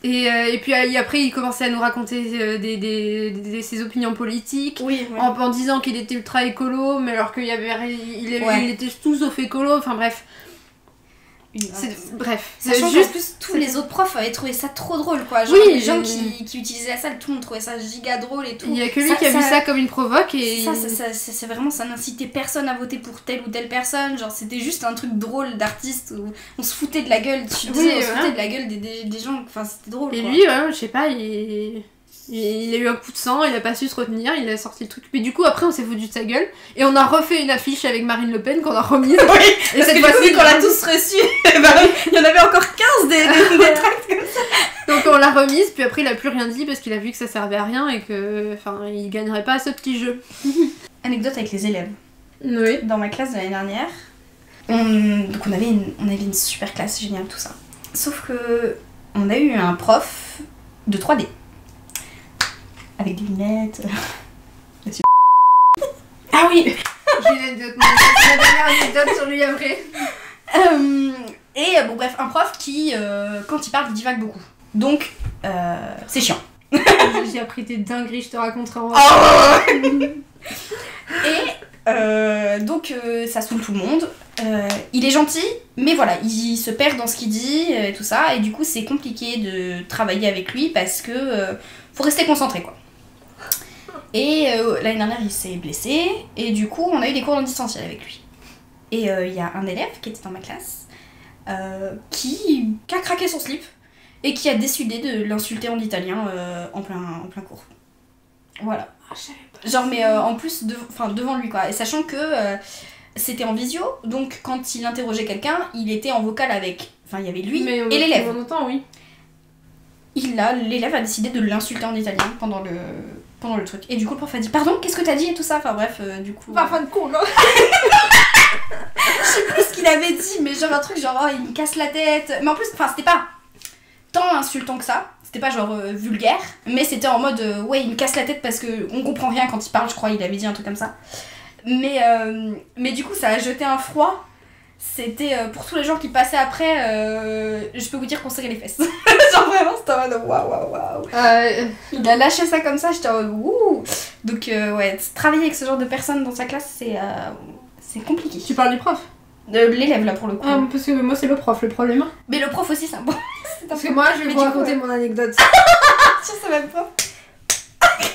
Et puis après, il commençait à nous raconter ses opinions politiques en disant qu'il était ultra écolo, mais alors qu'il y avait il était tout sauf écolo. Enfin bref. Bref, sachant juste qu'en plus tous les autres profs avaient trouvé ça trop drôle quoi, genre oui, les gens qui utilisaient la salle, tout le monde trouvait ça giga drôle et tout. Il y a que lui qui a vu ça comme une provoque et c'est vraiment, ça n'incitait personne à voter pour telle ou telle personne, genre c'était juste un truc drôle d'artiste où on se foutait de la gueule, on se foutait de la gueule des gens, enfin c'était drôle et quoi. lui je sais pas, il a eu un coup de sang, il a pas su se retenir, il a sorti le truc. Mais du coup, après, on s'est foutu de sa gueule. Et on a refait une affiche avec Marine Le Pen qu'on a remise. Oui, et cette fois-ci, qu'on l'a tous reçue, il y en avait encore 15 des tracts comme ça. Donc on l'a remise, puis après, il a plus rien dit parce qu'il a vu que ça servait à rien et que, il gagnerait pas à ce petit jeu. Anecdote avec les élèves. Oui. Dans ma classe de l'année dernière, donc on avait une super classe, géniale, tout ça. Sauf que on a eu un prof de 3D. Avec des lunettes. Ah oui. J'ai une anecdote, la dernière anecdote sur lui après. Et bon bref, un prof qui, quand il parle, il divague beaucoup. Donc, c'est chiant. J'ai appris tes dingueries, je te raconterai en Et donc, ça saoule tout le monde. Il est gentil, mais voilà, il se perd dans ce qu'il dit, et tout ça. Et du coup, c'est compliqué de travailler avec lui parce que faut rester concentré, quoi. Et l'année dernière, il s'est blessé, et du coup, on a eu des cours en distanciel avec lui. Et il y a un élève qui était dans ma classe qui a craqué son slip et qui a décidé de l'insulter en italien en plein cours. Voilà. Ah, je savais pas. Genre, mais en plus, devant lui, quoi. Et sachant que c'était en visio, donc quand il interrogeait quelqu'un, il était en vocal avec. Enfin, il y avait lui et l'élève. On entend, oui. L'élève a décidé de l'insulter en italien pendant le truc. Et du coup, le prof a dit pardon, qu'est-ce que t'as dit et tout ça. Enfin bref, du coup. Pas fin de cours, non. Je sais plus ce qu'il avait dit, mais genre un truc genre oh, il me casse la tête. Mais en plus, enfin c'était pas tant insultant que ça. C'était pas genre vulgaire, mais c'était en mode ouais il me casse la tête parce que on comprend rien quand il parle, je crois il avait dit un truc comme ça. Mais du coup ça a jeté un froid. C'était pour tous les gens qui passaient après, je peux vous dire qu'on serrait les fesses. Genre vraiment c'était en mode waouh. Il a lâché ça comme ça, j'étais en mode wouh. Donc ouais, travailler avec ce genre de personnes dans sa classe c'est compliqué. Tu parles du prof? L'élève là pour le coup. Ah, parce que moi c'est le prof le problème. Mais le prof aussi c'est un bon. Parce que moi je vais vous raconter mon anecdote. Sur ce même prof.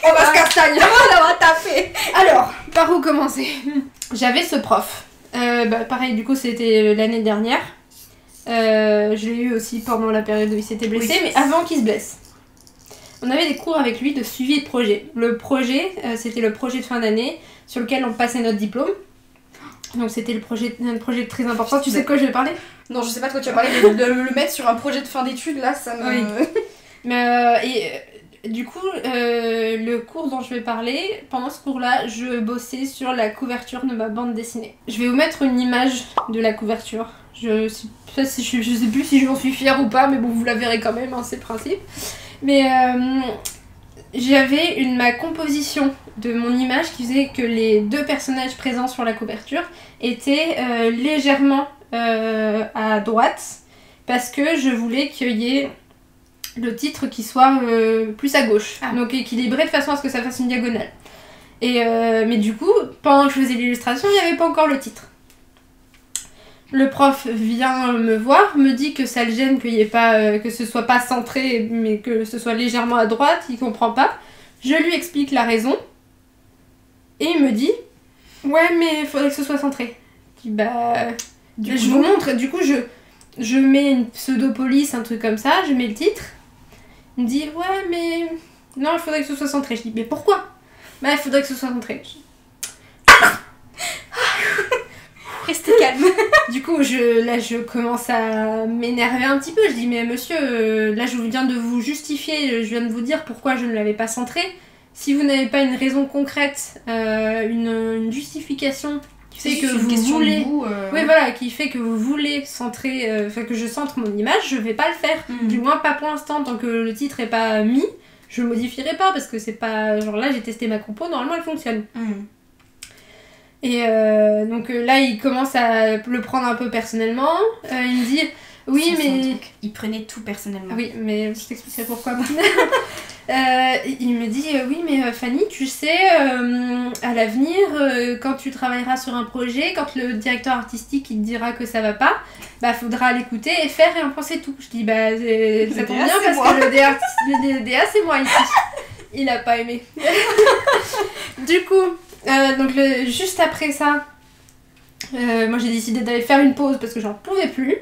On va se castagne. On va taper. Alors, par où commencer? J'avais ce prof. Pareil, du coup, c'était l'année dernière. Je l'ai eu aussi pendant la période où il s'était blessé, oui. Mais avant qu'il se blesse. On avait des cours avec lui de suivi de projet. Le projet, c'était le projet de fin d'année sur lequel on passait notre diplôme. Donc c'était un projet très important. Tu sais de quoi je vais parler? Non, je sais pas de quoi tu vas parler, mais de le mettre sur un projet de fin d'études, là, ça me... Oui. Mais du coup, le cours dont je vais parler, pendant ce cours-là, je bossais sur la couverture de ma bande dessinée. Je vais vous mettre une image de la couverture. Je sais plus si j'en suis fière ou pas, mais bon, vous la verrez quand même, hein, c'est le principe. Mais j'avais ma composition de mon image qui faisait que les deux personnages présents sur la couverture étaient légèrement à droite, parce que je voulais qu'il y ait le titre qui soit plus à gauche, donc équilibré de façon à ce que ça fasse une diagonale. Mais du coup, pendant que je faisais l'illustration, il n'y avait pas encore le titre. Le prof vient me voir, me dit que ça le gêne qu'il y ait pas, que ce soit pas centré, mais que ce soit légèrement à droite, il comprend pas. Je lui explique la raison, et il me dit « Ouais, mais il faudrait que ce soit centré. » Je dis « je vous montre. » Du coup, je mets une pseudo-police, un truc comme ça, je mets le titre. Il me dit « Ouais, mais non, il faudrait que ce soit centré. » Je dis « Mais pourquoi ?»« Bah, il faudrait que ce soit centré. » Restez calme. Du coup, je commence à m'énerver un petit peu. Je dis, mais monsieur, là je viens de vous justifier, je viens de vous dire pourquoi je ne l'avais pas centré. Si vous n'avez pas une raison concrète, une justification qui fait que vous voulez... Oui, voilà, qui fait que vous voulez centrer, que je centre mon image, je vais pas le faire. Du moins pas pour l'instant, tant que le titre est pas mis, je le modifierai pas parce que c'est pas... Genre là, j'ai testé ma compo, normalement elle fonctionne. Et donc là, il commence à le prendre un peu personnellement. Il me dit oui, mais... Il prenait tout personnellement. Oui, mais je t'expliquerai pourquoi. il me dit oui mais Fanny tu sais à l'avenir quand tu travailleras sur un projet, quand le directeur artistique il te dira que ça va pas, bah faudra l'écouter et faire et en penser tout. Je dis bah ça tombe bien parce que le DA c'est moi ici. Il a pas aimé. Du coup donc juste après ça moi j'ai décidé d'aller faire une pause parce que j'en pouvais plus.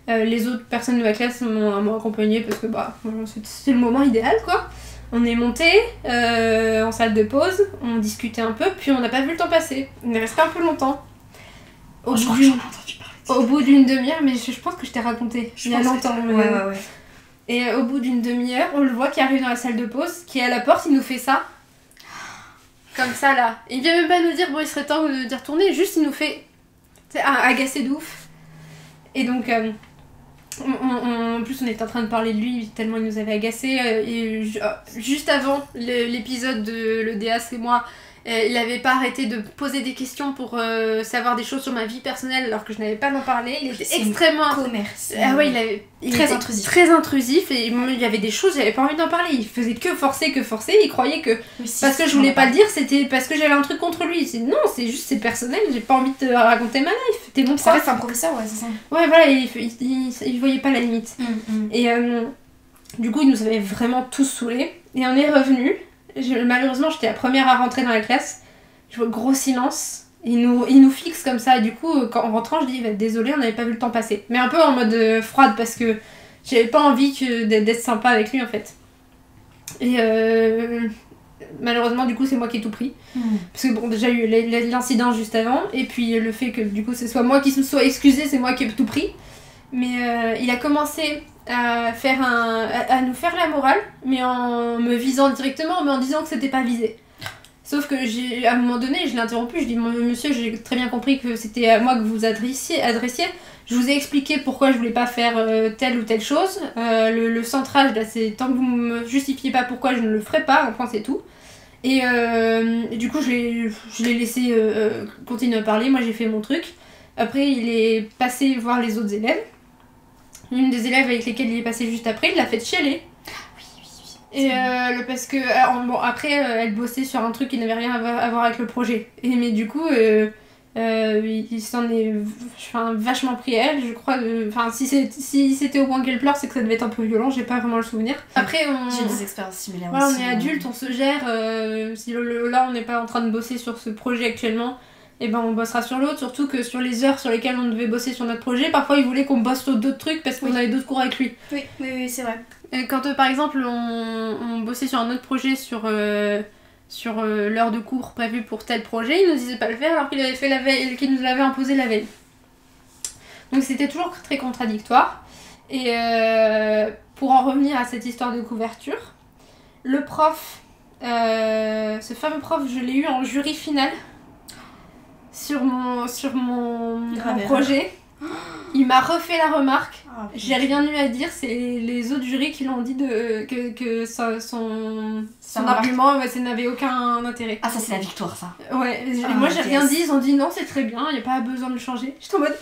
Les autres personnes de ma classe m'ont accompagnée parce que bah c'est le moment idéal quoi. On est monté en salle de pause, on discutait un peu, puis on n'a pas vu le temps passer. On est resté un peu longtemps. Au bout d'une demi-heure, mais je pense que je t'ai raconté il y a longtemps. Ouais. Et au bout d'une demi-heure, on le voit qui arrive dans la salle de pause, qui est à la porte, il nous fait ça. Comme ça là. Il vient même pas nous dire bon il serait temps d'y retourner, juste il nous fait agacé de ouf. Et donc en plus on était en train de parler de lui tellement il nous avait agacé et juste avant l'épisode de le DA c'est moi il avait pas arrêté de poser des questions pour savoir des choses sur ma vie personnelle alors que je n'avais pas d'en parler. Il était extrêmement commercial. Il était très intrusif et il y avait des choses j'avais pas envie d'en parler. Il faisait que forcer il croyait que parce que je voulais pas le dire c'était parce que j'avais un truc contre lui. Non c'est juste c'est personnel, j'ai pas envie de te raconter ma life, t'es mon prof. Ça reste un professeur c'est ça. Ouais voilà il voyait pas la limite. Et du coup il nous avait vraiment tous saoulés et on est revenus. Malheureusement j'étais la première à rentrer dans la classe, je vois gros silence, il nous fixe comme ça et du coup en rentrant je dis bah, désolé on n'avait pas vu le temps passer, mais un peu en mode froide parce que j'avais pas envie d'être sympa avec lui en fait. Et malheureusement du coup c'est moi qui ai tout pris parce que bon déjà eu l'incident juste avant et puis le fait que du coup ce soit moi qui se soit excusée, c'est moi qui ai tout pris, mais il a commencé à nous faire la morale mais en me visant directement mais en disant que c'était pas visé. Sauf que à un moment donné je l'ai interrompu, je dis monsieur j'ai très bien compris que c'était à moi que vous adressiez, je vous ai expliqué pourquoi je voulais pas faire telle ou telle chose, le centrage là c'est tant que vous me justifiez pas pourquoi je ne le ferai pas, enfin c'est tout. Et du coup je l'ai laissé continuer à parler, moi j'ai fait mon truc. Après il est passé voir les autres élèves. Une des élèves avec lesquelles il est passé juste après, il l'a fait chialer. Oui. Et parce que bon, après elle bossait sur un truc qui n'avait rien à voir avec le projet. Mais du coup il s'en est vachement pris à elle, je crois. Si c'était au point qu'elle pleure, c'est que ça devait être un peu violent, j'ai pas vraiment le souvenir. Après j'ai des expériences similaires voilà, aussi. On est adulte, on se gère. Si là on n'est pas en train de bosser sur ce projet actuellement, et ben on bossera sur l'autre, surtout que sur les heures sur lesquelles on devait bosser sur notre projet, parfois il voulait qu'on bosse sur d'autres trucs parce qu'on avait d'autres cours avec lui. Oui, c'est vrai. Et quand par exemple on bossait sur un autre projet sur l'heure de cours prévue pour tel projet, il nous disait pas le faire alors qu'il avait fait la veille, qu'il nous l'avait imposé la veille. Donc c'était toujours très contradictoire. Et pour en revenir à cette histoire de couverture, le prof, ce fameux prof, je l'ai eu en jury final sur mon projet. Il m'a refait la remarque. J'ai rien eu à dire, c'est les autres jurys qui l'ont dit que son argument ça n'avait aucun intérêt. Ah ça c'est la victoire ça. Ouais, moi j'ai rien dit, ils ont dit non c'est très bien, il n'y a pas besoin de le changer. J'étais en mode...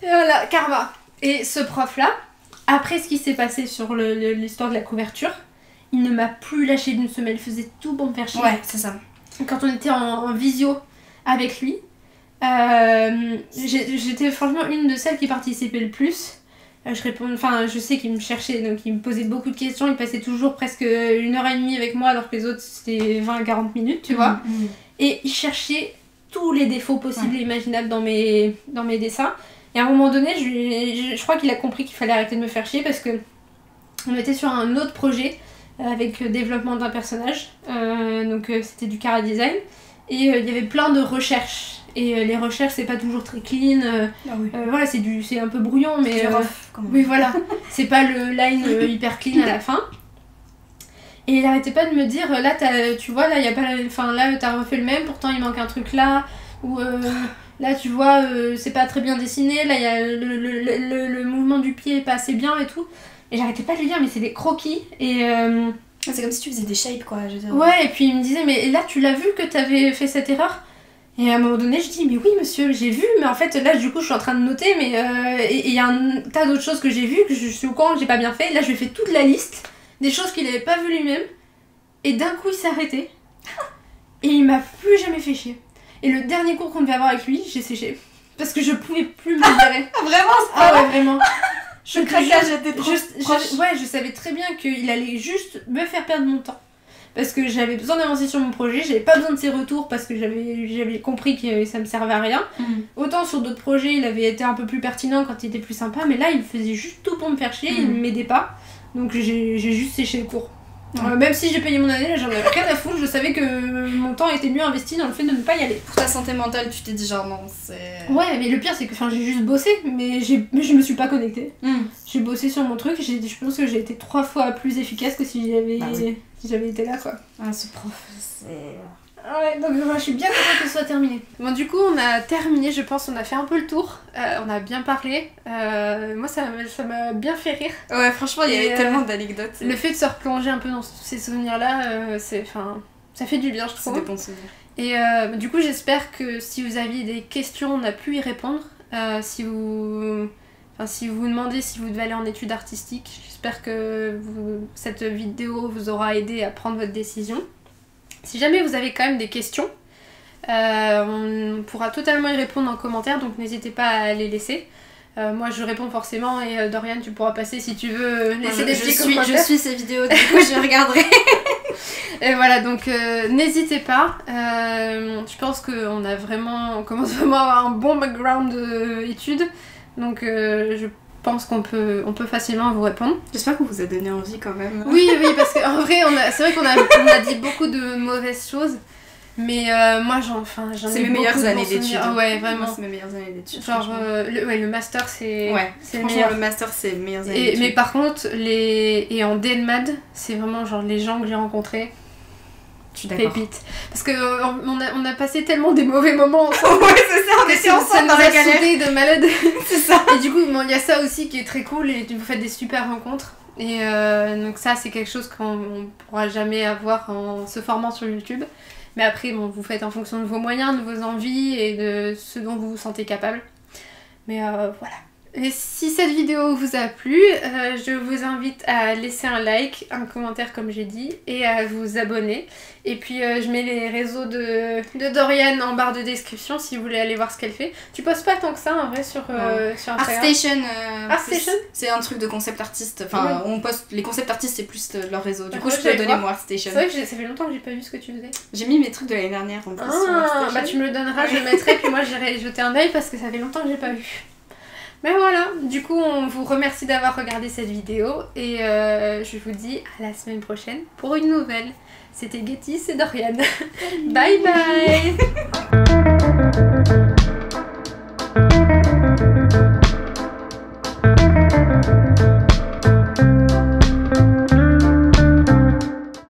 Voilà, karma. Et ce prof là, après ce qui s'est passé sur l'histoire de la couverture, il ne m'a plus lâché d'une semelle, il faisait tout pour me faire chier. Ouais, c'est ça. Quand on était en visio avec lui, j'étais franchement une de celles qui participait le plus. Je sais qu'il me cherchait, donc il me posait beaucoup de questions, il passait toujours presque 1h30 avec moi alors que les autres c'était 20-40 minutes, tu vois. Et il cherchait tous les défauts possibles et imaginables dans mes dessins. Et à un moment donné, je crois qu'il a compris qu'il fallait arrêter de me faire chier parce que on était sur un autre projet avec le développement d'un personnage, donc c'était du chara design. Et il y avait plein de recherches. Et les recherches, c'est pas toujours très clean. Voilà, c'est un peu brouillon, mais. Oui, voilà. C'est pas le line hyper clean à la fin. Et il arrêtait pas de me dire là, tu vois, là, y a pas. Enfin, là, t'as refait le même, pourtant il manque un truc là. Ou là, tu vois, c'est pas très bien dessiné. Là, il y a le mouvement du pied est pas assez bien et tout. Et j'arrêtais pas de lui dire, mais c'est des croquis. Et. C'est comme si tu faisais des shapes quoi, je veux dire. Ouais, et puis il me disait, mais là tu l'as vu que t'avais fait cette erreur? Et à un moment donné, je dis, mais oui monsieur, j'ai vu, mais en fait là du coup je suis en train de noter, mais il y a un tas d'autres choses que j'ai vues, que je suis au courant que j'ai pas bien fait. Et là je lui fais toute la liste des choses qu'il avait pas vues lui-même, et d'un coup il s'est arrêté, et il m'a plus jamais fait chier. Et le dernier cours qu'on devait avoir avec lui, j'ai séché. Parce que je pouvais plus me libérer. Vraiment, ah ouais, vraiment. Le craquage était trop proche. Ouais, je savais très bien qu'il allait juste me faire perdre mon temps. Parce que j'avais besoin d'avancer sur mon projet, j'avais pas besoin de ses retours parce que j'avais compris que ça me servait à rien. Autant sur d'autres projets, il avait été un peu plus pertinent quand il était plus sympa, mais là, il faisait juste tout pour me faire chier, il m'aidait pas. Donc j'ai juste séché le cours. Même si j'ai payé mon année, là, j'en avais rien à foutre, je savais que mon temps était mieux investi dans le fait de ne pas y aller. Pour ta santé mentale, tu t'es dit genre non, c'est... Ouais, mais le pire c'est que j'ai juste bossé, mais je me suis pas connectée. J'ai bossé sur mon truc, je pense que j'ai été 3 fois plus efficace que si j'avais été là, quoi. Ah, ce prof, c'est... Ouais, donc je suis bien contente que ce soit terminé. Bon, du coup, on a terminé, je pense, on a fait un peu le tour, on a bien parlé. Moi, ça m'a bien fait rire. Ouais, franchement, il y avait tellement d'anecdotes. Le fait de se replonger un peu dans tous ces souvenirs-là, ça fait du bien, je trouve. C'est des bons souvenirs. Et du coup, j'espère que si vous aviez des questions, on a pu y répondre. Si vous vous demandez si vous devez aller en études artistiques, j'espère que cette vidéo vous aura aidé à prendre votre décision. Si jamais vous avez quand même des questions, on pourra totalement y répondre en commentaire, donc n'hésitez pas à les laisser. Moi je réponds forcément et Dorian tu pourras passer si tu veux laisser des petits commentaires. Je suis ces vidéos, du coup je regarderai. Et voilà, donc n'hésitez pas. Je pense qu'on commence vraiment à avoir un bon background d'études, donc je pense qu'on peut facilement vous répondre. J'espère qu'on vous a donné envie quand même. Oui, parce qu'en vrai, c'est vrai qu'on a dit beaucoup de mauvaises choses, mais moi j'en ai mes meilleures années d'études. Ouais, vraiment. C'est mes meilleures années d'études. Genre, le master, c'est franchement, meilleur. le master, c'est mes meilleures années d'études. Mais par contre, et en DNMAD, c'est vraiment genre les gens que j'ai rencontrés. Je suis d'accord. Pépite. Parce qu'on a passé tellement des mauvais moments ensemble. Ouais, c'est ça, on était ensemble dans la galère. De malade. C'est ça. Et du coup, il y a ça aussi qui est très cool et vous faites des super rencontres. Et donc ça, c'est quelque chose qu'on pourra jamais avoir en se formant sur YouTube. Mais après, vous faites en fonction de vos moyens, de vos envies et de ce dont vous vous sentez capable. Mais voilà. Et si cette vidéo vous a plu, je vous invite à laisser un like, un commentaire comme j'ai dit, et à vous abonner. Et puis je mets les réseaux de Dorian en barre de description si vous voulez aller voir ce qu'elle fait. Tu postes pas tant que ça en vrai sur Instagram. ArtStation, c'est un truc de concept artiste. Enfin, on poste les concept artistes, c'est plus leur réseau. Du coup, je peux donner mon ArtStation. C'est vrai que ça fait longtemps que j'ai pas vu ce que tu faisais. J'ai mis mes trucs de l'année dernière en plus sur ArtStation. Bah tu me le donneras, je le mettrai, puis moi j'irai jeter un œil parce que ça fait longtemps que j'ai pas vu. Mais voilà, du coup on vous remercie d'avoir regardé cette vidéo et je vous dis à la semaine prochaine pour une nouvelle. C'était Getty, c'est Dorian. Bye bye.